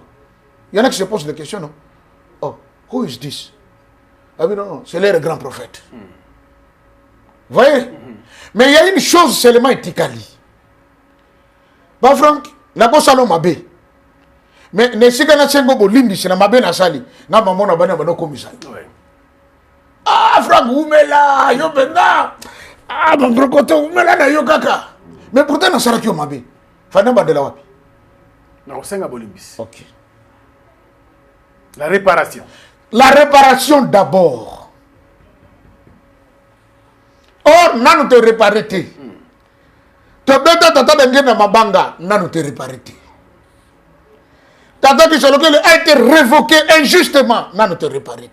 Il y en a qui se posent des questions, non? Oh, who is this? Ah oui, non, c'est leur grand prophète. Vous voyez? Mais il y a une chose seulement étikali. Bah Franck, la bosse à l'homme mais ne sais pas si on a l'indi, c'est la mabe na sali. Na maman na bana bano komisa. Ah Franck, où me là, yo benga. Ah mon gros côté, où me là na yo kaka. Mais pourtant na sala ki o mabe. Fana ba de la wapi. Na osenga bolimbis. OK. La réparation. La réparation d'abord. Or, nanu te réparer. Tobeta tata bengue na mabanga, nanu te réparer. Tata qui a été révoqué injustement, nanu te réparer.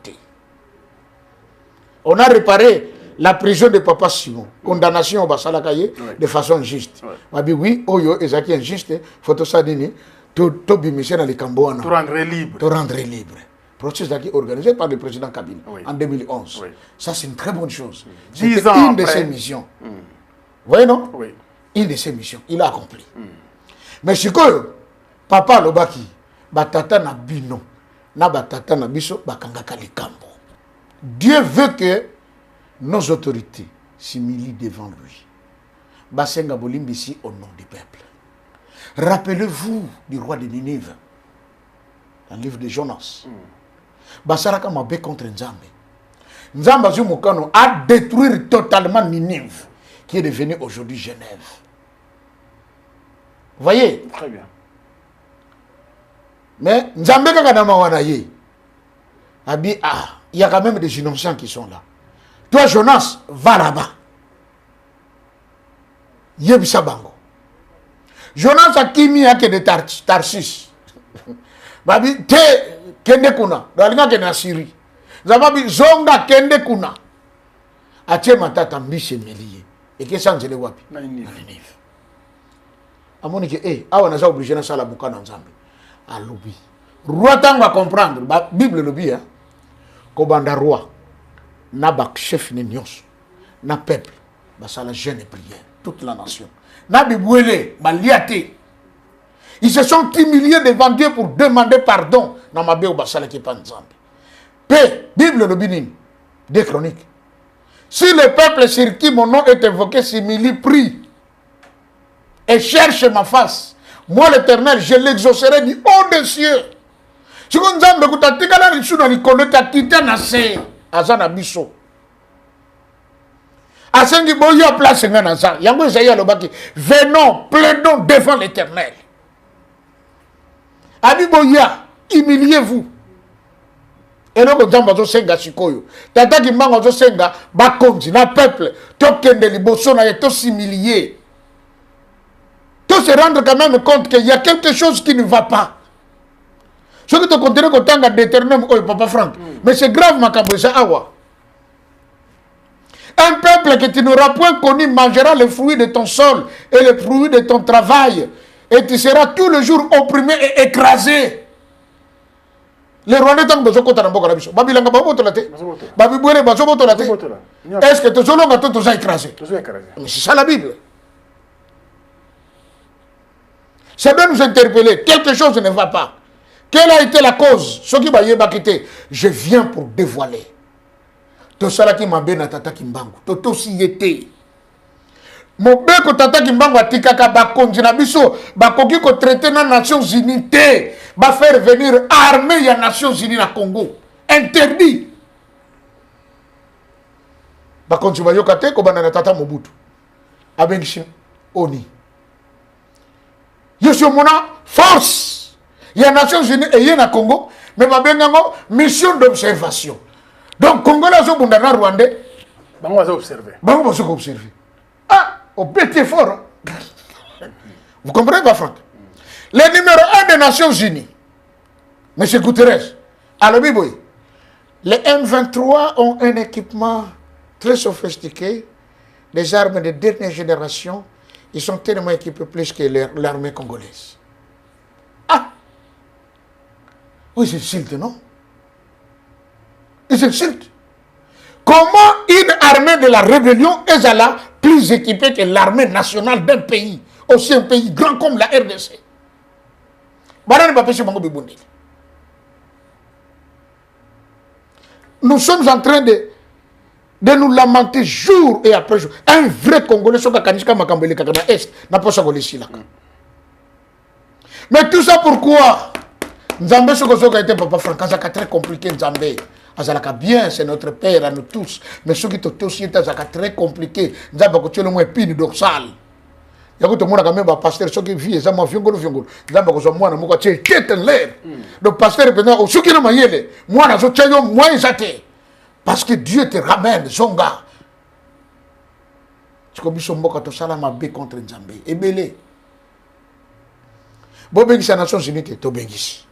On a réparé la prison de Papa Simon. Condamnation au Basalakaye de façon injuste. Mabi oui, oyo ezaki injuste, photo sadini, to bimisé dans les Cambouana. Te rendre libre. Te rendre libre. Processus organisé par le président Kabila en 2011. Oui. Ça, c'est une très bonne chose. C'est une de ses missions. Vous voyez, non? Oui. Une de ses missions. Il a accompli. Mais c'est que Papa Lobaki, Batata na bino, na Batata na biso, Bakangaka likambo. Dieu veut que nos autorités s'humilient devant lui. Basenga Bolimbisi au nom du peuple. Rappelez-vous du roi de Ninive, dans le livre de Jonas. Basaraka Mabe contre Nzambe. Nzambe Azumukano a détruit totalement Ninive, qui est devenue aujourd'hui Genève. Vous voyez? Très bien. Mais Nzambe Kakadama Wanaye, Abi, ah, il y a quand même des innocents qui sont là. Toi, Jonas, va là-bas. Yebisa bango. Jonas a kimi a que de Tarsis. Babi, te, kende kuna. Dalinga kena Syrie. Zababi, zonga kende kuna. Atie matata mbise melie. Et que ça, je le vois. Amoni que, eh, awa naza obligé na sala bukana nzambe. Alobi. Roi tango va comprendre. Ba Bible lobi, hein. Kobanda roi. Na bak chef ni nyos. Na peuple. Ba sala jeûne et prière. Toute la nation. Na bibouele, ba liate. Ils se sont humiliés devant Dieu pour demander pardon. Na mabe ou ba sala ki pa nzambe. P. Bible lobi nini. Des chroniques. Si le peuple sur qui mon nom est évoqué s'humilie, prie et cherche ma face, moi l'Éternel, je l'exaucerai du haut des cieux. Si vous avez dit venons, plaidons devant l'Éternel. Abiboya, humiliez-vous. Et donc, nous avons senga sikoyo. Tata qui m'a dit senga, bakonzi, na peuple, tokende liboso na yeto s'humilier. Tout se rendre quand même compte qu'il y a quelque chose qui ne va pas. Ce que tu continues quand tu as déterminé, oh, Papa Franck, mais c'est grave, ma cabosa awa. Un peuple que tu n'auras point connu mangera le fruit de ton sol et le fruit de ton travail, et tu seras tout le jour opprimé et écrasé. Les Rwandais tant que besoin qu'on t'en a biso. Babilanga babo to la te. Babibouere baso to la te. Est-ce que tu solo ngato to écrasé? Mais c'est ça la Bible. Ça doit nous interpeller. Quelque chose ne va pas. Quelle a été la cause? Ce qui va y quitter. Je viens pour dévoiler. Tout ça qui m'a bien tata kimbangu. Tout aussi été. Mon beko tata kimbangu atikaka bakonzi na biso bakoki ko traiter na Nations Unies te. Va faire venir armée ya Nations Unies na Congo. Interdit. Bakonzi ba yokate ko banana tata Mobutu. Abengishin oni. Je suis mon force. Il y a Nations Unies et il y a Congo, mais ma bengango mission d'observation. Donc Congo là zo bundana Rwandais, bango va observer. Bango va observer. Ah, au petit fort. Hein? Vous comprenez pas Franck? Le numéro 1 des Nations Unies, M. Guterres, à l'Obiboy, les M23 ont un équipement très sophistiqué, des armes de dernière génération. Ils sont tellement équipés plus que l'armée congolaise. Ah! Oui, c'est insulte, non? Ils insultent. Comment une armée de la rébellion est là plus équipée que l'armée nationale d'un pays, aussi un pays grand comme la RDC? Nous sommes en train de nous lamenter jour et après jour. Un vrai Congolais, mais tout ça pourquoi? Nzambe Sokozoka était Papa Franck, très compliqué Nzambe. Azalaka bien, c'est notre père à nous tous. Mais ce qui est aussi très compliqué, Nzambe Kotiolo moins épine dorsale. Yako to mona quand même pasteur ce qui vit ça ma fiongolo Nzambe ko so mwana moko tie tête en l'air. Le pasteur pendant au soki na mayele, mwana zo tchayo moins zate. Parce que Dieu te ramène, Zonga. Tu comme son mboka to sala mabe contre Nzambe. Ebele. Bo bengi sa Nations Unies to bengis.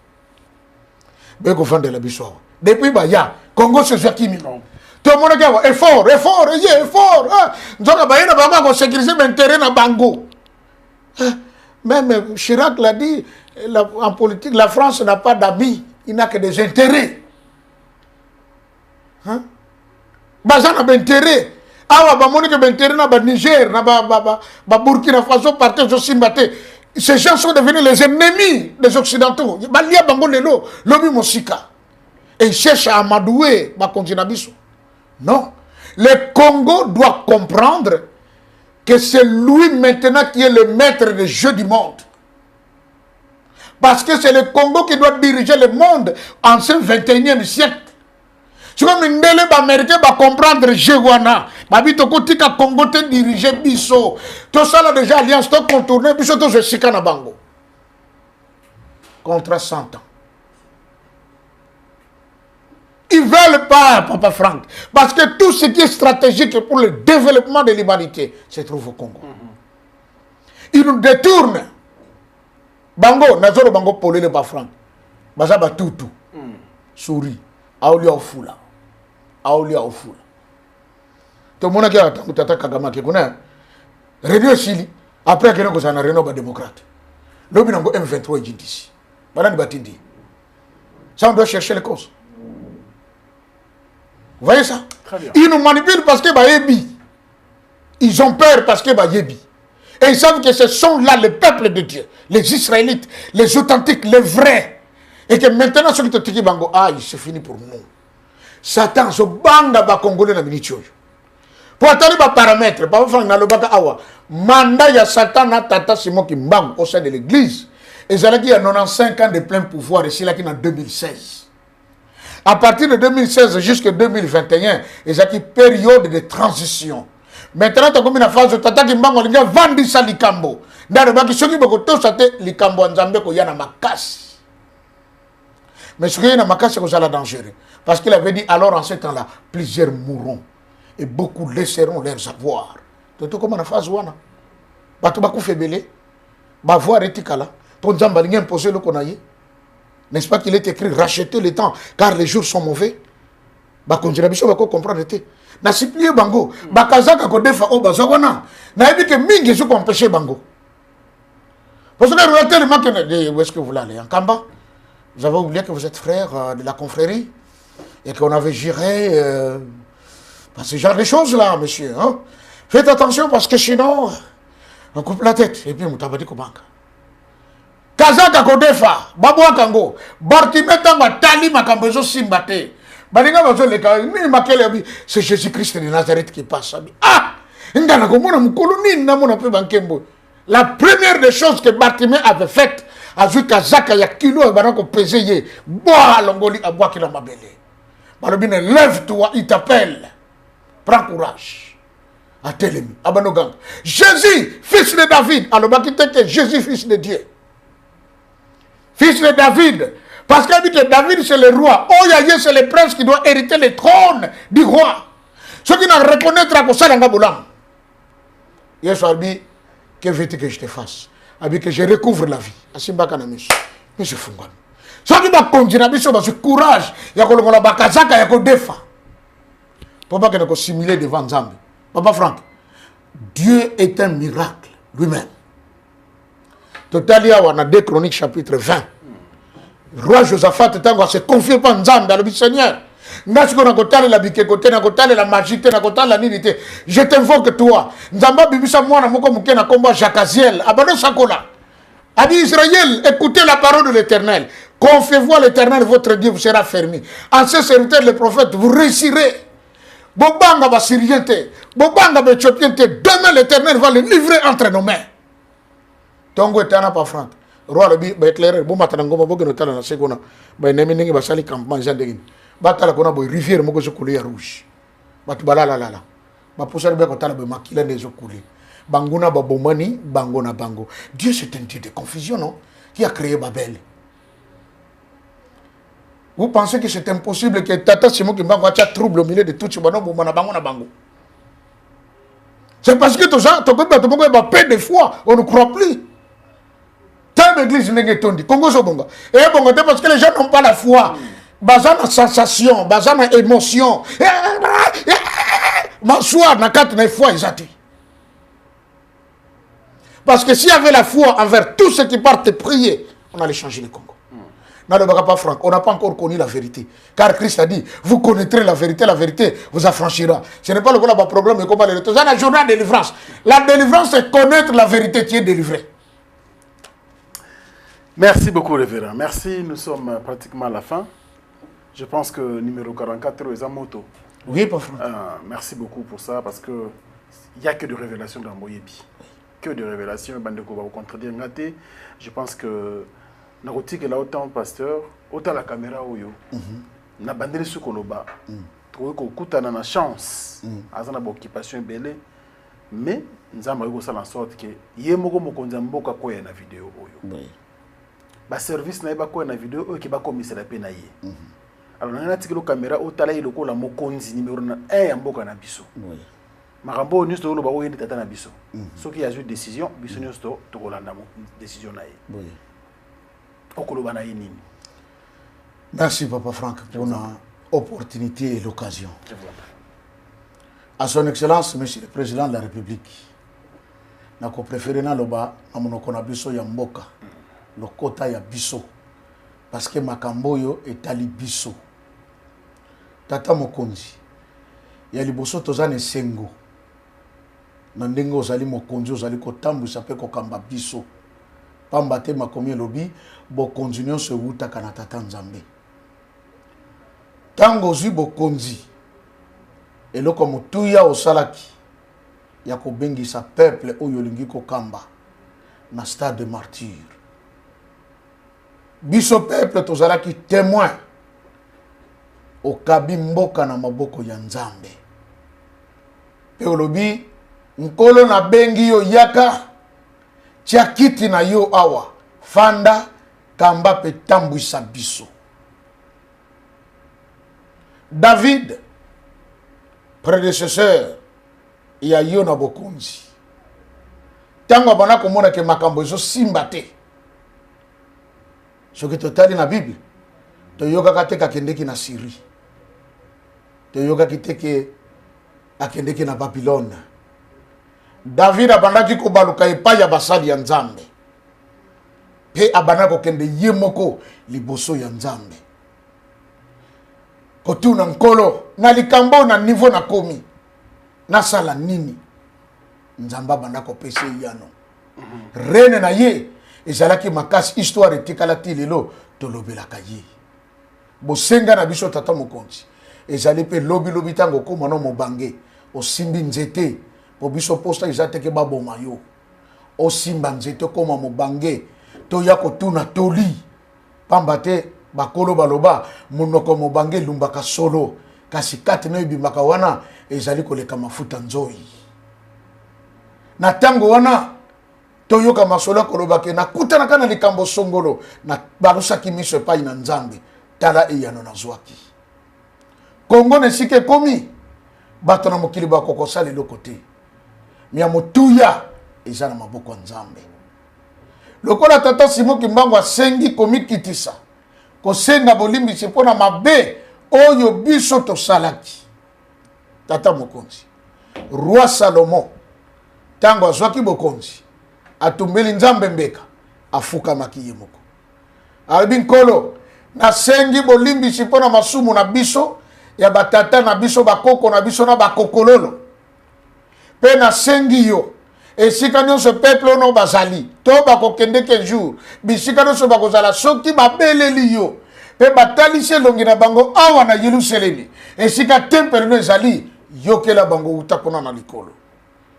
Beko fande la biso. Depuis Baya, Congo se fait kimi. Tout le monde a effort, effort. Nzonga bayena baba ko sécuriser mon terrain na Bango. Même Chirac l'a dit, en politique, la France n'a pas d'amis, il n'a que des intérêts. Hein? Bazan a intérêt. Awa ba moni que intérêt na ba Niger, na ba Burkina Faso partait au Simbate. Ces gens sont devenus les ennemis des Occidentaux. Balia bango lelo, lobi mosika. Et ils cherchent à amadouer ba continent biso. Non. Le Congo doit comprendre que c'est lui maintenant qui est le maître des jeux du monde. Parce que c'est le Congo qui doit diriger le monde en ce 21e siècle. C'est comme une belle américaine va comprendre Jewana. Babito Kotika Congo te diriger Bisso. Tout ça là déjà alliance to contourner Bisso to je sika na bango. Contre 100 ans. Ils ne veulent pas, Papa Franck. Parce que tout ce qui est stratégique pour le développement de l'humanité se trouve au Congo. Ils nous détournent. Bango, Nazoro Bango Polé le Papa Franck. Bazaba Toutou. Souris. Aolia Ofula. Aolia Ofula. Tout le monde qui a Tata Kagama qui connaît. Réunion Chili. Après que nous avons un réunion démocrate. L'objet n'a M23 et Jindisi. Madame Batindi. Ça, on doit chercher les causes. Vous voyez ça? Ils nous manipulent parce que Bayebi. Ils ont peur parce que Bayebi. Et ils savent que ce sont là les peuples de Dieu, les Israélites, les authentiques, les vrais. Et que maintenant, ceux qui te disent, c'est fini pour nous. Satan, ce banda va congolais dans le pour attendre les paramètres, pas faire dans le bac awa. Mandat ya Satan na tata Simon qui mbang au sein de l'église. Et ça qui a 95 ans de plein pouvoir ici là qui en 2016. À partir de 2016 jusqu'à 2021, il y a une période de transition. Maintenant, tu as comme une phase de tata qui mbang on a vendu ça likambo. Dans le bac qui sont beaucoup tout ça likambo en Zambie ko yana makasi. Mais ce qui est na makasi c'est ça dangereux parce qu'il avait dit alors en ce temps-là plusieurs mourront. Et beaucoup laisseront leurs avoirs. Tu sais comment on a fait ça? Tu vas faire belé. Tu vas voir etikala. Ton Zambaling imposé le konaye. N'est-ce pas qu'il est écrit racheter le temps car les jours sont mauvais? Tu vas comprendre. Tu vas supplier Bango. Tu vas kazaka kodefa o bazawana. Na ebi que mingi sont empêchés Bango. Parce que regardez le manque de où est-ce que vous voulez aller? En Kamba? Vous avez oublié que vous êtes frère de la confrérie et qu'on avait géré. Ce genre de choses là, monsieur. Hein? Faites attention parce que sinon, on coupe la tête. Et puis, on t'a dit comment. Kazaka Kodefa, Baboua Kango, Bartimetanga, Tali Makambezo Simbate. Balinga Bazo Leka, c'est Jésus-Christ de Nazareth qui passe. Ah! La première des choses que Bartimée avait faites, a vu Kazaka Yakilo et Barako pesé, bois Longoli à bois qu'il a mabélé. Balobine, lève-toi, il t'appelle. Prends courage. À Télémi, à Banogang. Jésus, fils de David. Alors, que Jésus, fils de Dieu. Fils de David. Parce qu'il dit que David, c'est le roi. Oyaye, c'est le prince qui doit hériter le trône du roi. Ceux qui n'ont reconnaître à ça dans Gaboulam. Yesu dit, que veux-tu que je te fasse? Il dit que je recouvre la vie. Asimba Kanamis. Mais je fous. Ceux qui m'ont conduit à ce courage, il y a que la Bakazaka, il y a que Defa. Papa qui est simulé devant Zambie. Papa Franck, Dieu est un miracle lui-même. Totalia, on a 2 Chroniques chapitre 20. Roi Josaphat se confie pas en Zambie, dans le Seigneur. Je t'invoque toi. Nzamba bibisa mwana moko muke na komba Jakaziel. Abado Sakola. A dit Israël, écoutez la parole de l'Éternel. Confiez-vous à l'Éternel, votre Dieu vous sera fermé. En ce serviteur, le prophète, vous réussirez. Bobanga va syriente, Bobanga va éthiopiente. Demain l'Éternel va le livrer entre nos mains. Tongo etana pa Franck. Roi le bi ba éclairer, bo matanango ma bogo notala na sekona. Ba nemi ningi ba sali campement jandegin. Ba tala kona boy rivière moko zo couler rouge. Ba tu bala la la la. Ba pousseur be ko tala be makila ne zo couler. Banguna ba bomani, bangona bango. Dieu c'est un Dieu de confusion, non? Qui a créé Babel. Vous pensez que c'est impossible que Tata Simon qui m'a trouble au milieu de tout ce bango. C'est parce que tout ça, tu as peu de foi, on ne croit plus. Tant d'église n'est pas dit. Congo Sobonga. Et bon, parce que les gens n'ont pas la foi. Bazana sensation, bazana émotion. M'asseoir dans 4 fois, ils ont dit. Parce que s'il y avait la foi envers tous ceux qui partent prier, on allait changer le Congo. On n'a pas encore connu la vérité. Car Christ a dit, vous connaîtrez la vérité vous affranchira. Ce n'est pas le problème de combat de l'état. C'est la journée de délivrance. La délivrance, c'est connaître la vérité, tu es délivré. Merci beaucoup, révérend. Merci, nous sommes pratiquement à la fin. Je pense que numéro 44 est en moto. Oui, parfois. Merci beaucoup pour ça, parce qu'il n'y a que de révélations dans Moyebi. Que de révélations. Bandeko va vous contredire. Je pense que Narotique là autant pasteur, autant la caméra oyo. Na bandeli sukoloba. Trouver ko kutana na chance. Azana ba occupation belé. Mais nzamba yoko sala en sorte que yemoko mokonza mboka ko ya na vidéo oyo. Ba service na ba ko na vidéo oyo ki ba komisa la pe na ye. alors on a tiré caméra au tala il ko la mokonzi numéro 1 ya mboka na biso oui makambo nyusto lo ba oyende tata na biso soki ya ju décision biso nyusto to kolanda mo décision na ye oui okoloba na ye nini. Merci Papa Franck pour l'opportunité et l'occasion. À son Excellence, Monsieur le Président de la République, je préfère na loba amonoko na biso ya mboka, lokota ya biso, parce que makambo yo etali biso. Tata mokonzi, ya liboso tozane sengo, na ndenge ozali mokonzi ozali kotambwisa pe kokamba biso. Pamba te makomi lobi, bo continuons se wuta kana tata nzambe. Tango zui bokonzi eloko mutuya osalaki ya kobengisa peuple oyo lingi kokamba na stade de martyr. Biso peuple tozalaki témoin okabi mboka na maboko ya nzambe. Pe olobi nkolo na bengi yo yaka tia kiti na yo awa fanda kamba pe tambwisa biso. David, prédécesseur, ya yo na bokonzi. Tango bana komona ke makambo ezo simba te. Soki totali na Bible, to yoka kateka kendeki na Syrie. To yoka kiteke akendeki na Babylone. David abandaki kobaluka epai ya basali ya Nzambe. Pe abandako kende ye moko liboso ya Nzambe. Kotuna nkolo na likambo na niveau na komi na sala nini Nzamba bandako pese yano rene na ye ezalaki makasi histoire etikala ti lelo tolobelaka ye bosenga na biso tata mokonzi ezali pe lobi tango koma no mobange osimbi nzete po biso posta ezateke baboma yo osimba nzete koma mobange to ya kotuna toli pamba te bakolo baloba monoko mobange lumbaka solo kasi kati na ibimaka wana ezali koleka mafuta nzoi na tango wana toyoka masolo kolobake na kutana kana likambo songolo na barusaki miso epai na Nzambe tala eyano na zwaki Kongo nesike komi bato na mokili bakokosala eloko te mia motuya eza na maboko ya Nzambe lokola tata Simon Kimbangu asengi komi kitisa kosenga bolimbisi mpona mabe oyo biso tosalaki tata mokonzi roi Salomo tango azwaki bokonzi atumbeli Nzambe mbeka afukamaki ye moko alobi nkolo nasengi bolimbisi mpona masumu na biso ya batata na biso bakoko na biso na bakokololo pe nasengi yo esika nyonso peuple ono bazali to bakokendeke jour bisika nyonso bakozala soki babeleli yo pe batalisi elongi na bango awa na Yerusalemi esika temple no ezali yokela bango uta kuna na likolo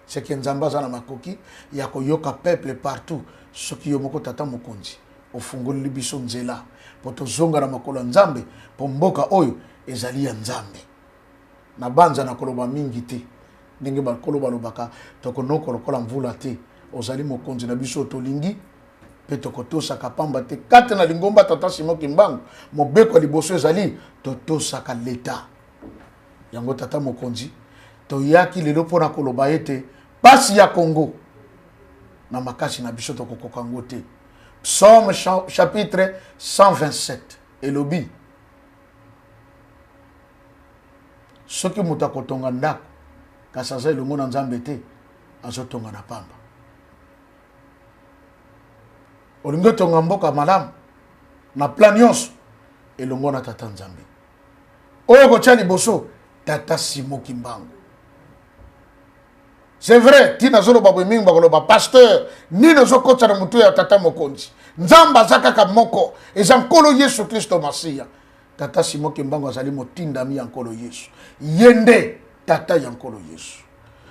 seke Nzamba aza na makoki ya koyoka peuple partout soki yo moko tata mokonzi ofungoli biso nzela po tozonga na makolo ya Nzambe po mboka oyo ezali ya Nzambe na banza na koloba mingi te ndenge bakolo balobaka tokonoko lokola mvula te ozali mokonzi na biso tolingi pe tokotosaka pamba te kate na lingomba tata Simon Kimbangu mobeko liboso ezali totosaka leta yango tata mokonzi toyaki lelo pona koloba ete pasi ya Congo na makasi na biso tokokoka ngo te. Psaume chapitre 127 elobi soki muta kotonga ndako kasi aza elongo na Nzambe te azotonga na pamba. Olingo tonga mboka malamu na plan nyonso elongo na tata Nzambe oyo kotia liboso tata Simon Kimbangu. C'est vrai, tina zolo babo mingi bakoloba pasteur ni nazo kota na mutu ya tata mokonzi Nzamba zakaka moko eza nkolo Yesu Kristo Masiya. Tata Simon Kimbangu azali motindami ya nkolo Yesu yende tata ya nkolo Yesu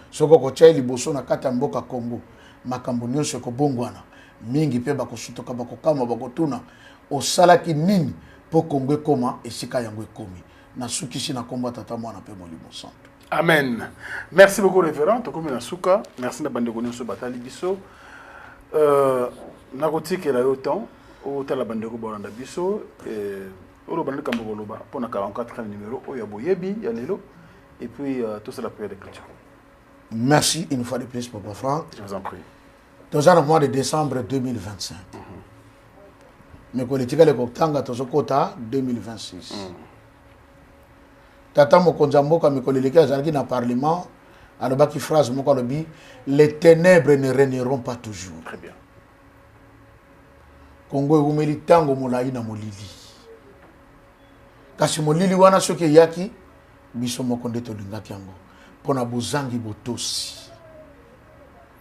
soko kotia liboso na kata mboka Kongo makambo nyonso ekobongwana mingi pe bakosutoka bakokama bakotuna osalaki nini po Kongo ekoma esika yango ekomi na sukisi na komba tata mwana pe molimo santo. Amen. Merci beaucoup révérend tokomi na suka merci na bandeko nyonso batali biso na kotikela yo temps o tala bandeko bolanda biso Oloba le Kambo Loba pour na 44e numéro Oya Boyebi ya lelo et puis tout ça la prière de clôture. Merci une fois de plus Papa Franck. Je vous en prie. Dans le mois de décembre 2025. Mais politique le Koktanga Tozokota 2026. Tata Mokonzambo comme collègue azalaki na parlement alobaki phrase moko lobi les ténèbres ne régneront pas toujours. Très bien. Congo umeli tango molai na molili. Kasi molili wana soki yaki biso moko nde tolingaki yango pona bozangi botosi.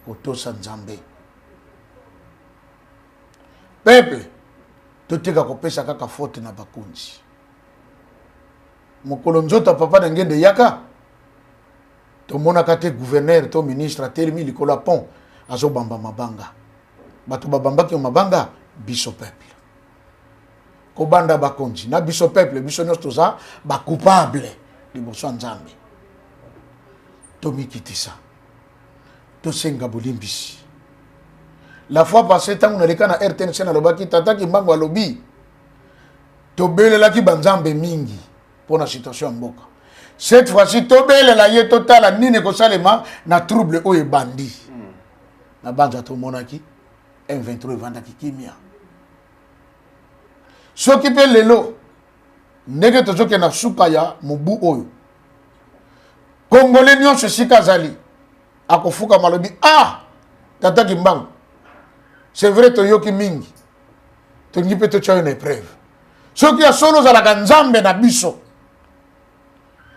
Botosa Nzambe. Peuple totika kopesa kaka faute na bakonzi. Mokolo nzota papa na ngende yaka tomona kate gouverneur to ministre atelemi likolo pont azo bamba mabanga. Bato babambaki mabanga biso peuple. Kobanda bakonzi na biso peuple biso nyos toza ba coupable liboso Nzambe. Tomikitisa. Tosenga bolimbisi. La fois passée tant on allait na RTNC na lobaki tata ki mbango alobi. Tobelelaki banzambe mingi pour la situation mboka. Cette fois-ci tobelela ye totala nini ko salema na trouble o e bandi. Na banja to monaki M23 vandaki kimia. Soki pe lelo ndenge tozoke na suka ya mubu oyo. Congolais nyonso sika zali akofuka malobi tata ki mbango. C'est vrai to yoki mingi. To ngi pe to cha une épreuve. Soki ya solo za la Nzambe na biso.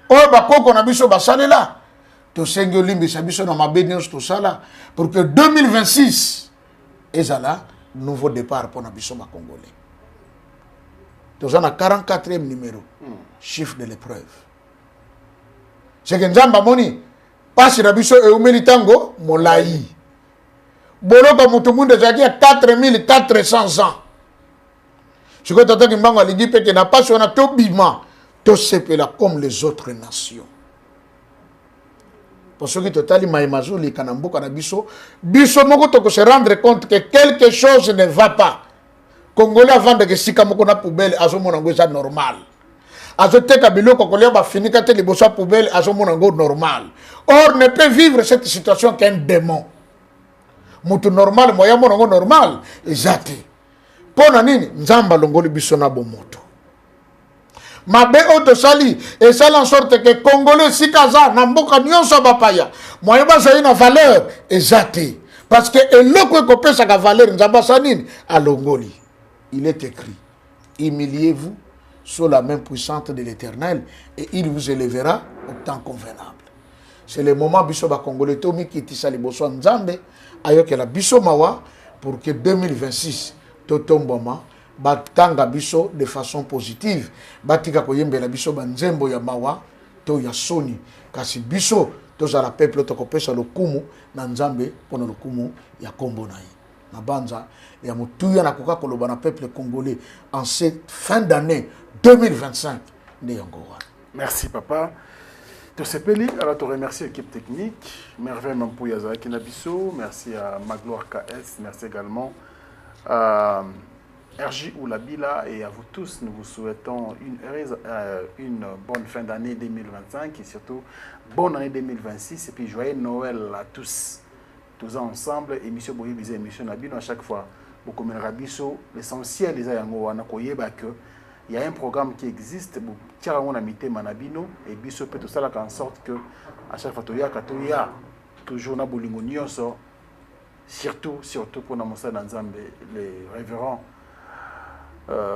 Oyo bakoko na biso basalela. To sengi olimbisa biso na mabedi nyonso to sala pour que 2026 ezala nouveau départ pour na biso ba Congolais. To na 44e numéro. Chiffre de l'épreuve. C'est que Nzamba moni pasi na biso e umeli tango molai. Boloka mutumunde zaki ya 4400 ans. Ce que tata Kimbango a dit que n'a pas son to bima to sepela comme les autres nations. Pour ce qui totali maimazuli kanamboka na biso moko to se rendre compte que quelque chose ne va pas. Congolais avant de que sika moko na poubelle azomona ngo ça normal. Azoteka biloko kolia ba finika te liboso poubelle azomona ngo normal. Or ne peut vivre cette situation qu'un démon. Mutu normal moya monango normal ezate pona nini Nzamba longoli biso na bomoto mabe oto sali et ça en sorte que Congolais sikaza na mboka nyonso bapaya moya baza ina valeur ezate parce que eloko ko pesa ka valeur Nzamba sanini alongoli. Il est écrit humiliez-vous sous la main puissante de l'Éternel et il vous élèvera au temps convenable. C'est le moment biso ba Congolais tomi kitisa liboso Nzambe ayoke la biso mawa pour que 2026 totomboma batanga biso de façon positive batika koyembe la biso banzembo ya mawa to ya soni kasi biso toza la peuple tokopesa lokumu na Nzambe pona lokumu ya kombo na ye na banza ya mutuya na koka koloba na peuple congolais en cette fin d'année 2025 ne yangowa. Merci papa. Tosepeli, alors te remercie l'équipe technique, Merveille Mampouya Zaki Nabiso, merci à Magloire KS, merci également à RJ Oulabila et à vous tous. Nous vous souhaitons une bonne fin d'année 2025 et surtout bonne année 2026 et puis joyeux Noël à tous. Tous ensemble, émission Boye Bizé, émission Nabino à chaque fois. Beaucoup de Rabiso, l'essentiel des Ayango Anakoye que il y a un programme qui existe, on a mis Manabino et Biso peut tout ça en sorte que à chaque fois Katoya toujours na bolingo nyonso surtout pour na Moussa Nzambe les révérends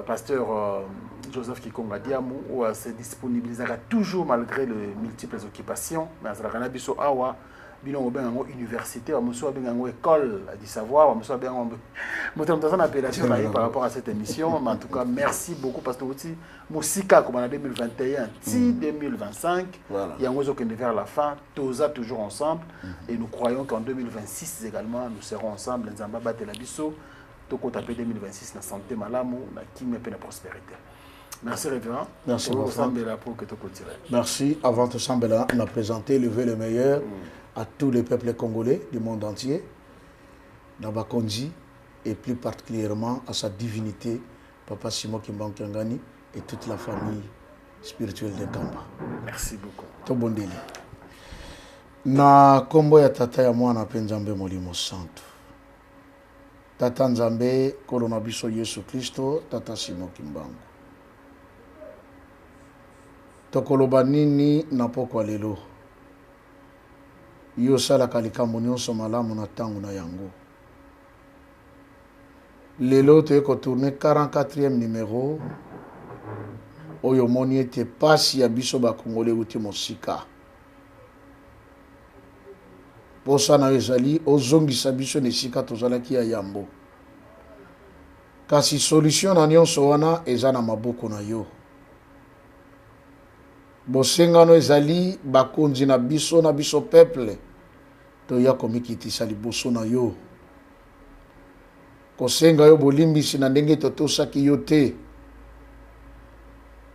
pasteur Joseph Kikonga Diamou ou se disponibilisera toujours malgré les multiples occupations mais à Biso awa bino obenga ngo université wa muso obenga ngo école du savoir wa muso obenga ngo motamtasa appellation par rapport à cette émission mais en tout cas merci beaucoup parce que aussi musika comme en 2021 ti 2025 il y a un qui est vers la fin toza toujours ensemble et nous croyons qu'en 2026 également nous serons ensemble nzamba batela biso toko taper 2026 na santé malamu na kimia pe na prospérité. Merci révérend. Merci beaucoup. Merci. Avant tout ça, on a présenté le vœu le meilleur à tous les peuples congolais du monde entier, Nabakonzi, et plus particulièrement à sa divinité, Papa Simon Kimban Kangani, et toute la famille spirituelle de Kamba. Merci beaucoup. Tobondeli. Na kombo ya tata ya mwana pe Nzambe molimo santo. Tata Nzambe kolona biso Yesu Kristo, tata Simon Kimbangu. Tokoloba nini na pokwa lelo. Yo sala kalikambo nyonso malamu na tangu na yango. Lelo toyeko tourner 44e numéro. Oyo moni ete pasi ya biso ba Congolais uti mosika. Posa na ezali ozongisa biso nesika tozalaki ya yambo. Kasi solution na nyonso wana eza na maboko na yo. Bosengano ezali bakonzi na biso peuple toya komikitisa liboso na yo. Kosenga yo bolimbisi na ndenge totosaki yo te.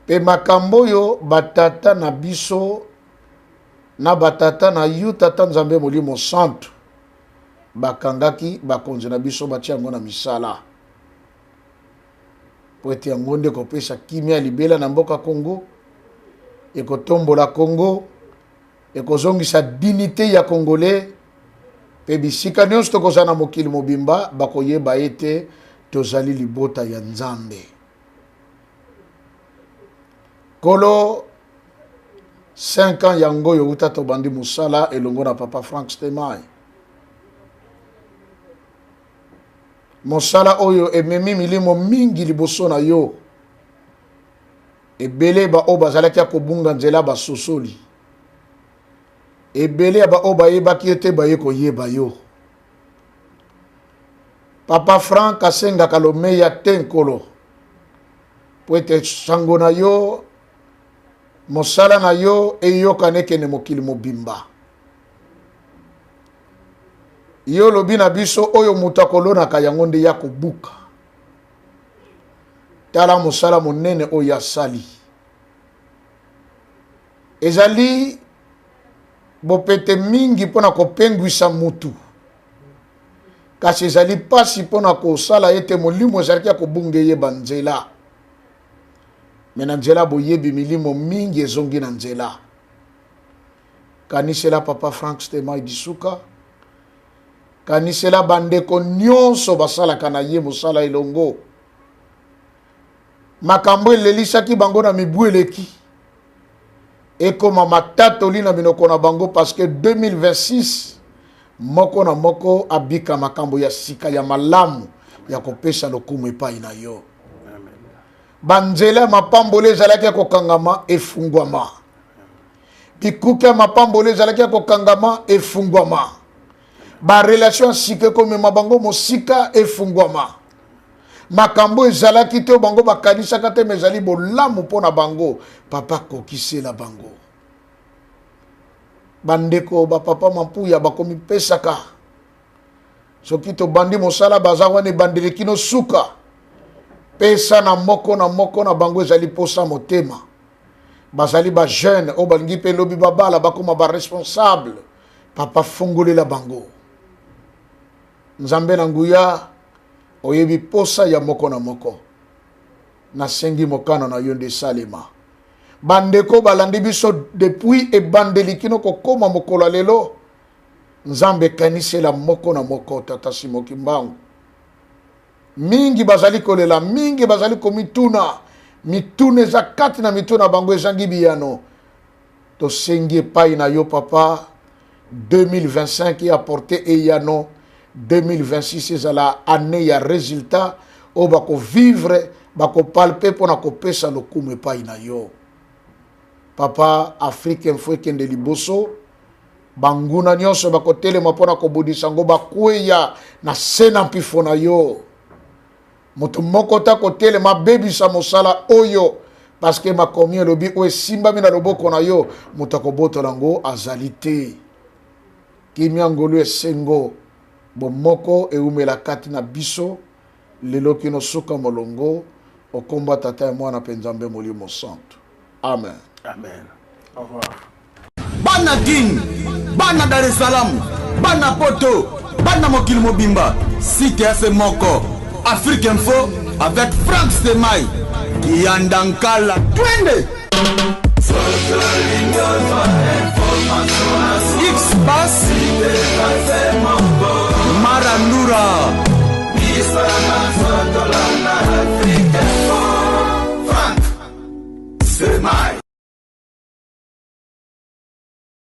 Pe makambo yo batata na biso na batata na yu tata Nzambe molimo santo bakangaki bakonzi na biso batia yango na misala po ete yango nde kopesa kimia libela na mboka Congo ekotombola Congo ekozongisa dignité ya Congolais pe bisika nyonso tokozala na mokili mobimba bakoyeba ete tozali libota ya Nzambe. Kolo 5 ans yango yo uta to bandi musala elongo na papa Frank Stemai. Musala oyo ememi milimo mingi liboso na yo. Ebele ba oba zalaki akobunga nzela ba sosoli. Ebele ba oba yeba ki ete ba yeko yeba yo. Papa Frank asenga kalome ya tenkolo. Poete sango na yo mosala na yo eyokane ne mokili mobimba. Yo lobi na biso oyo mutakolona ka yango nde ya kobuka. Tala mosala monene oyo asali. Ezali bopete mingi pona kopengwisa mutu. Kasi ezali pasi pona kosala ete molimo ezalaki ya kobunge ye banzela. Mena nzela boyebi milimo mingi ezongi na nzela. Kanisela papa Frank Stemai disuka. Kanisela bandeko nyonso basalaka na ye mosala elongo. Makambo elelisaki bango na mibu eleki. Ekoma matatoli na minoko na bango parce que 2026 moko na moko abika makambo ya sika ya malamu ya kopesa lokumu epai na yo. Banzela mapambole ezalaki kokangama efungwama. Bikuka mapambole ezalaki kokangama efungwama. Ba relation sike comme mabango mosika efungwama. Makambo ezalaki te bango bakanisa kate mezali bolamu pona bango papa kokisela bango. Bandeko ba papa mampuya bakomi pesaka. Soki to bandi mosala bazawane bandelekino suka. Pesa na moko na bango ezali posa motema. Bazali ba jeune o balingi pe lobi babala bakoma ba responsable. Papa fungolela bango. Nzambe na nguya oyebi posa ya moko na moko. Na sengi mokano na yonde salema. Bandeko balandi biso depuis e bandelikino kokoma mokola lelo. Nzambe kanisela moko na moko tata Simon Kimbangu. Mingi bazali kolela, mingi bazali komituna. Mitune za kati na mituna bango ezangi biyano. To sengi epai na yo papa. 2025 apporté eyano. 2026 ezala année ya résultat. O bako vivre, bako palpe pona kopesa lokumu epai na yo. Papa Afrique mfwe kende liboso. Banguna nyonso bako telema pona kobudisa ngo bakweya na sena mpifo na yo. Moto moko ta kotele ma baby sa mosala oyo parce que ma komi lobi o simba mina loboko na yo mutako boto lango azalite kimia ngolu esengo bomoko eumela kati na biso lelo kino suka molongo okomba tata mwana penzambe molimo santo. Amen. Amen. Au revoir. Bana King, Bana Dar es Salaam, Bana Poto, Bana Mokili Mobimba, Cité moko, Afrique Info avec Franck Stemai. Yandankala. Twende. X-Bass Marandura Franck Stemai.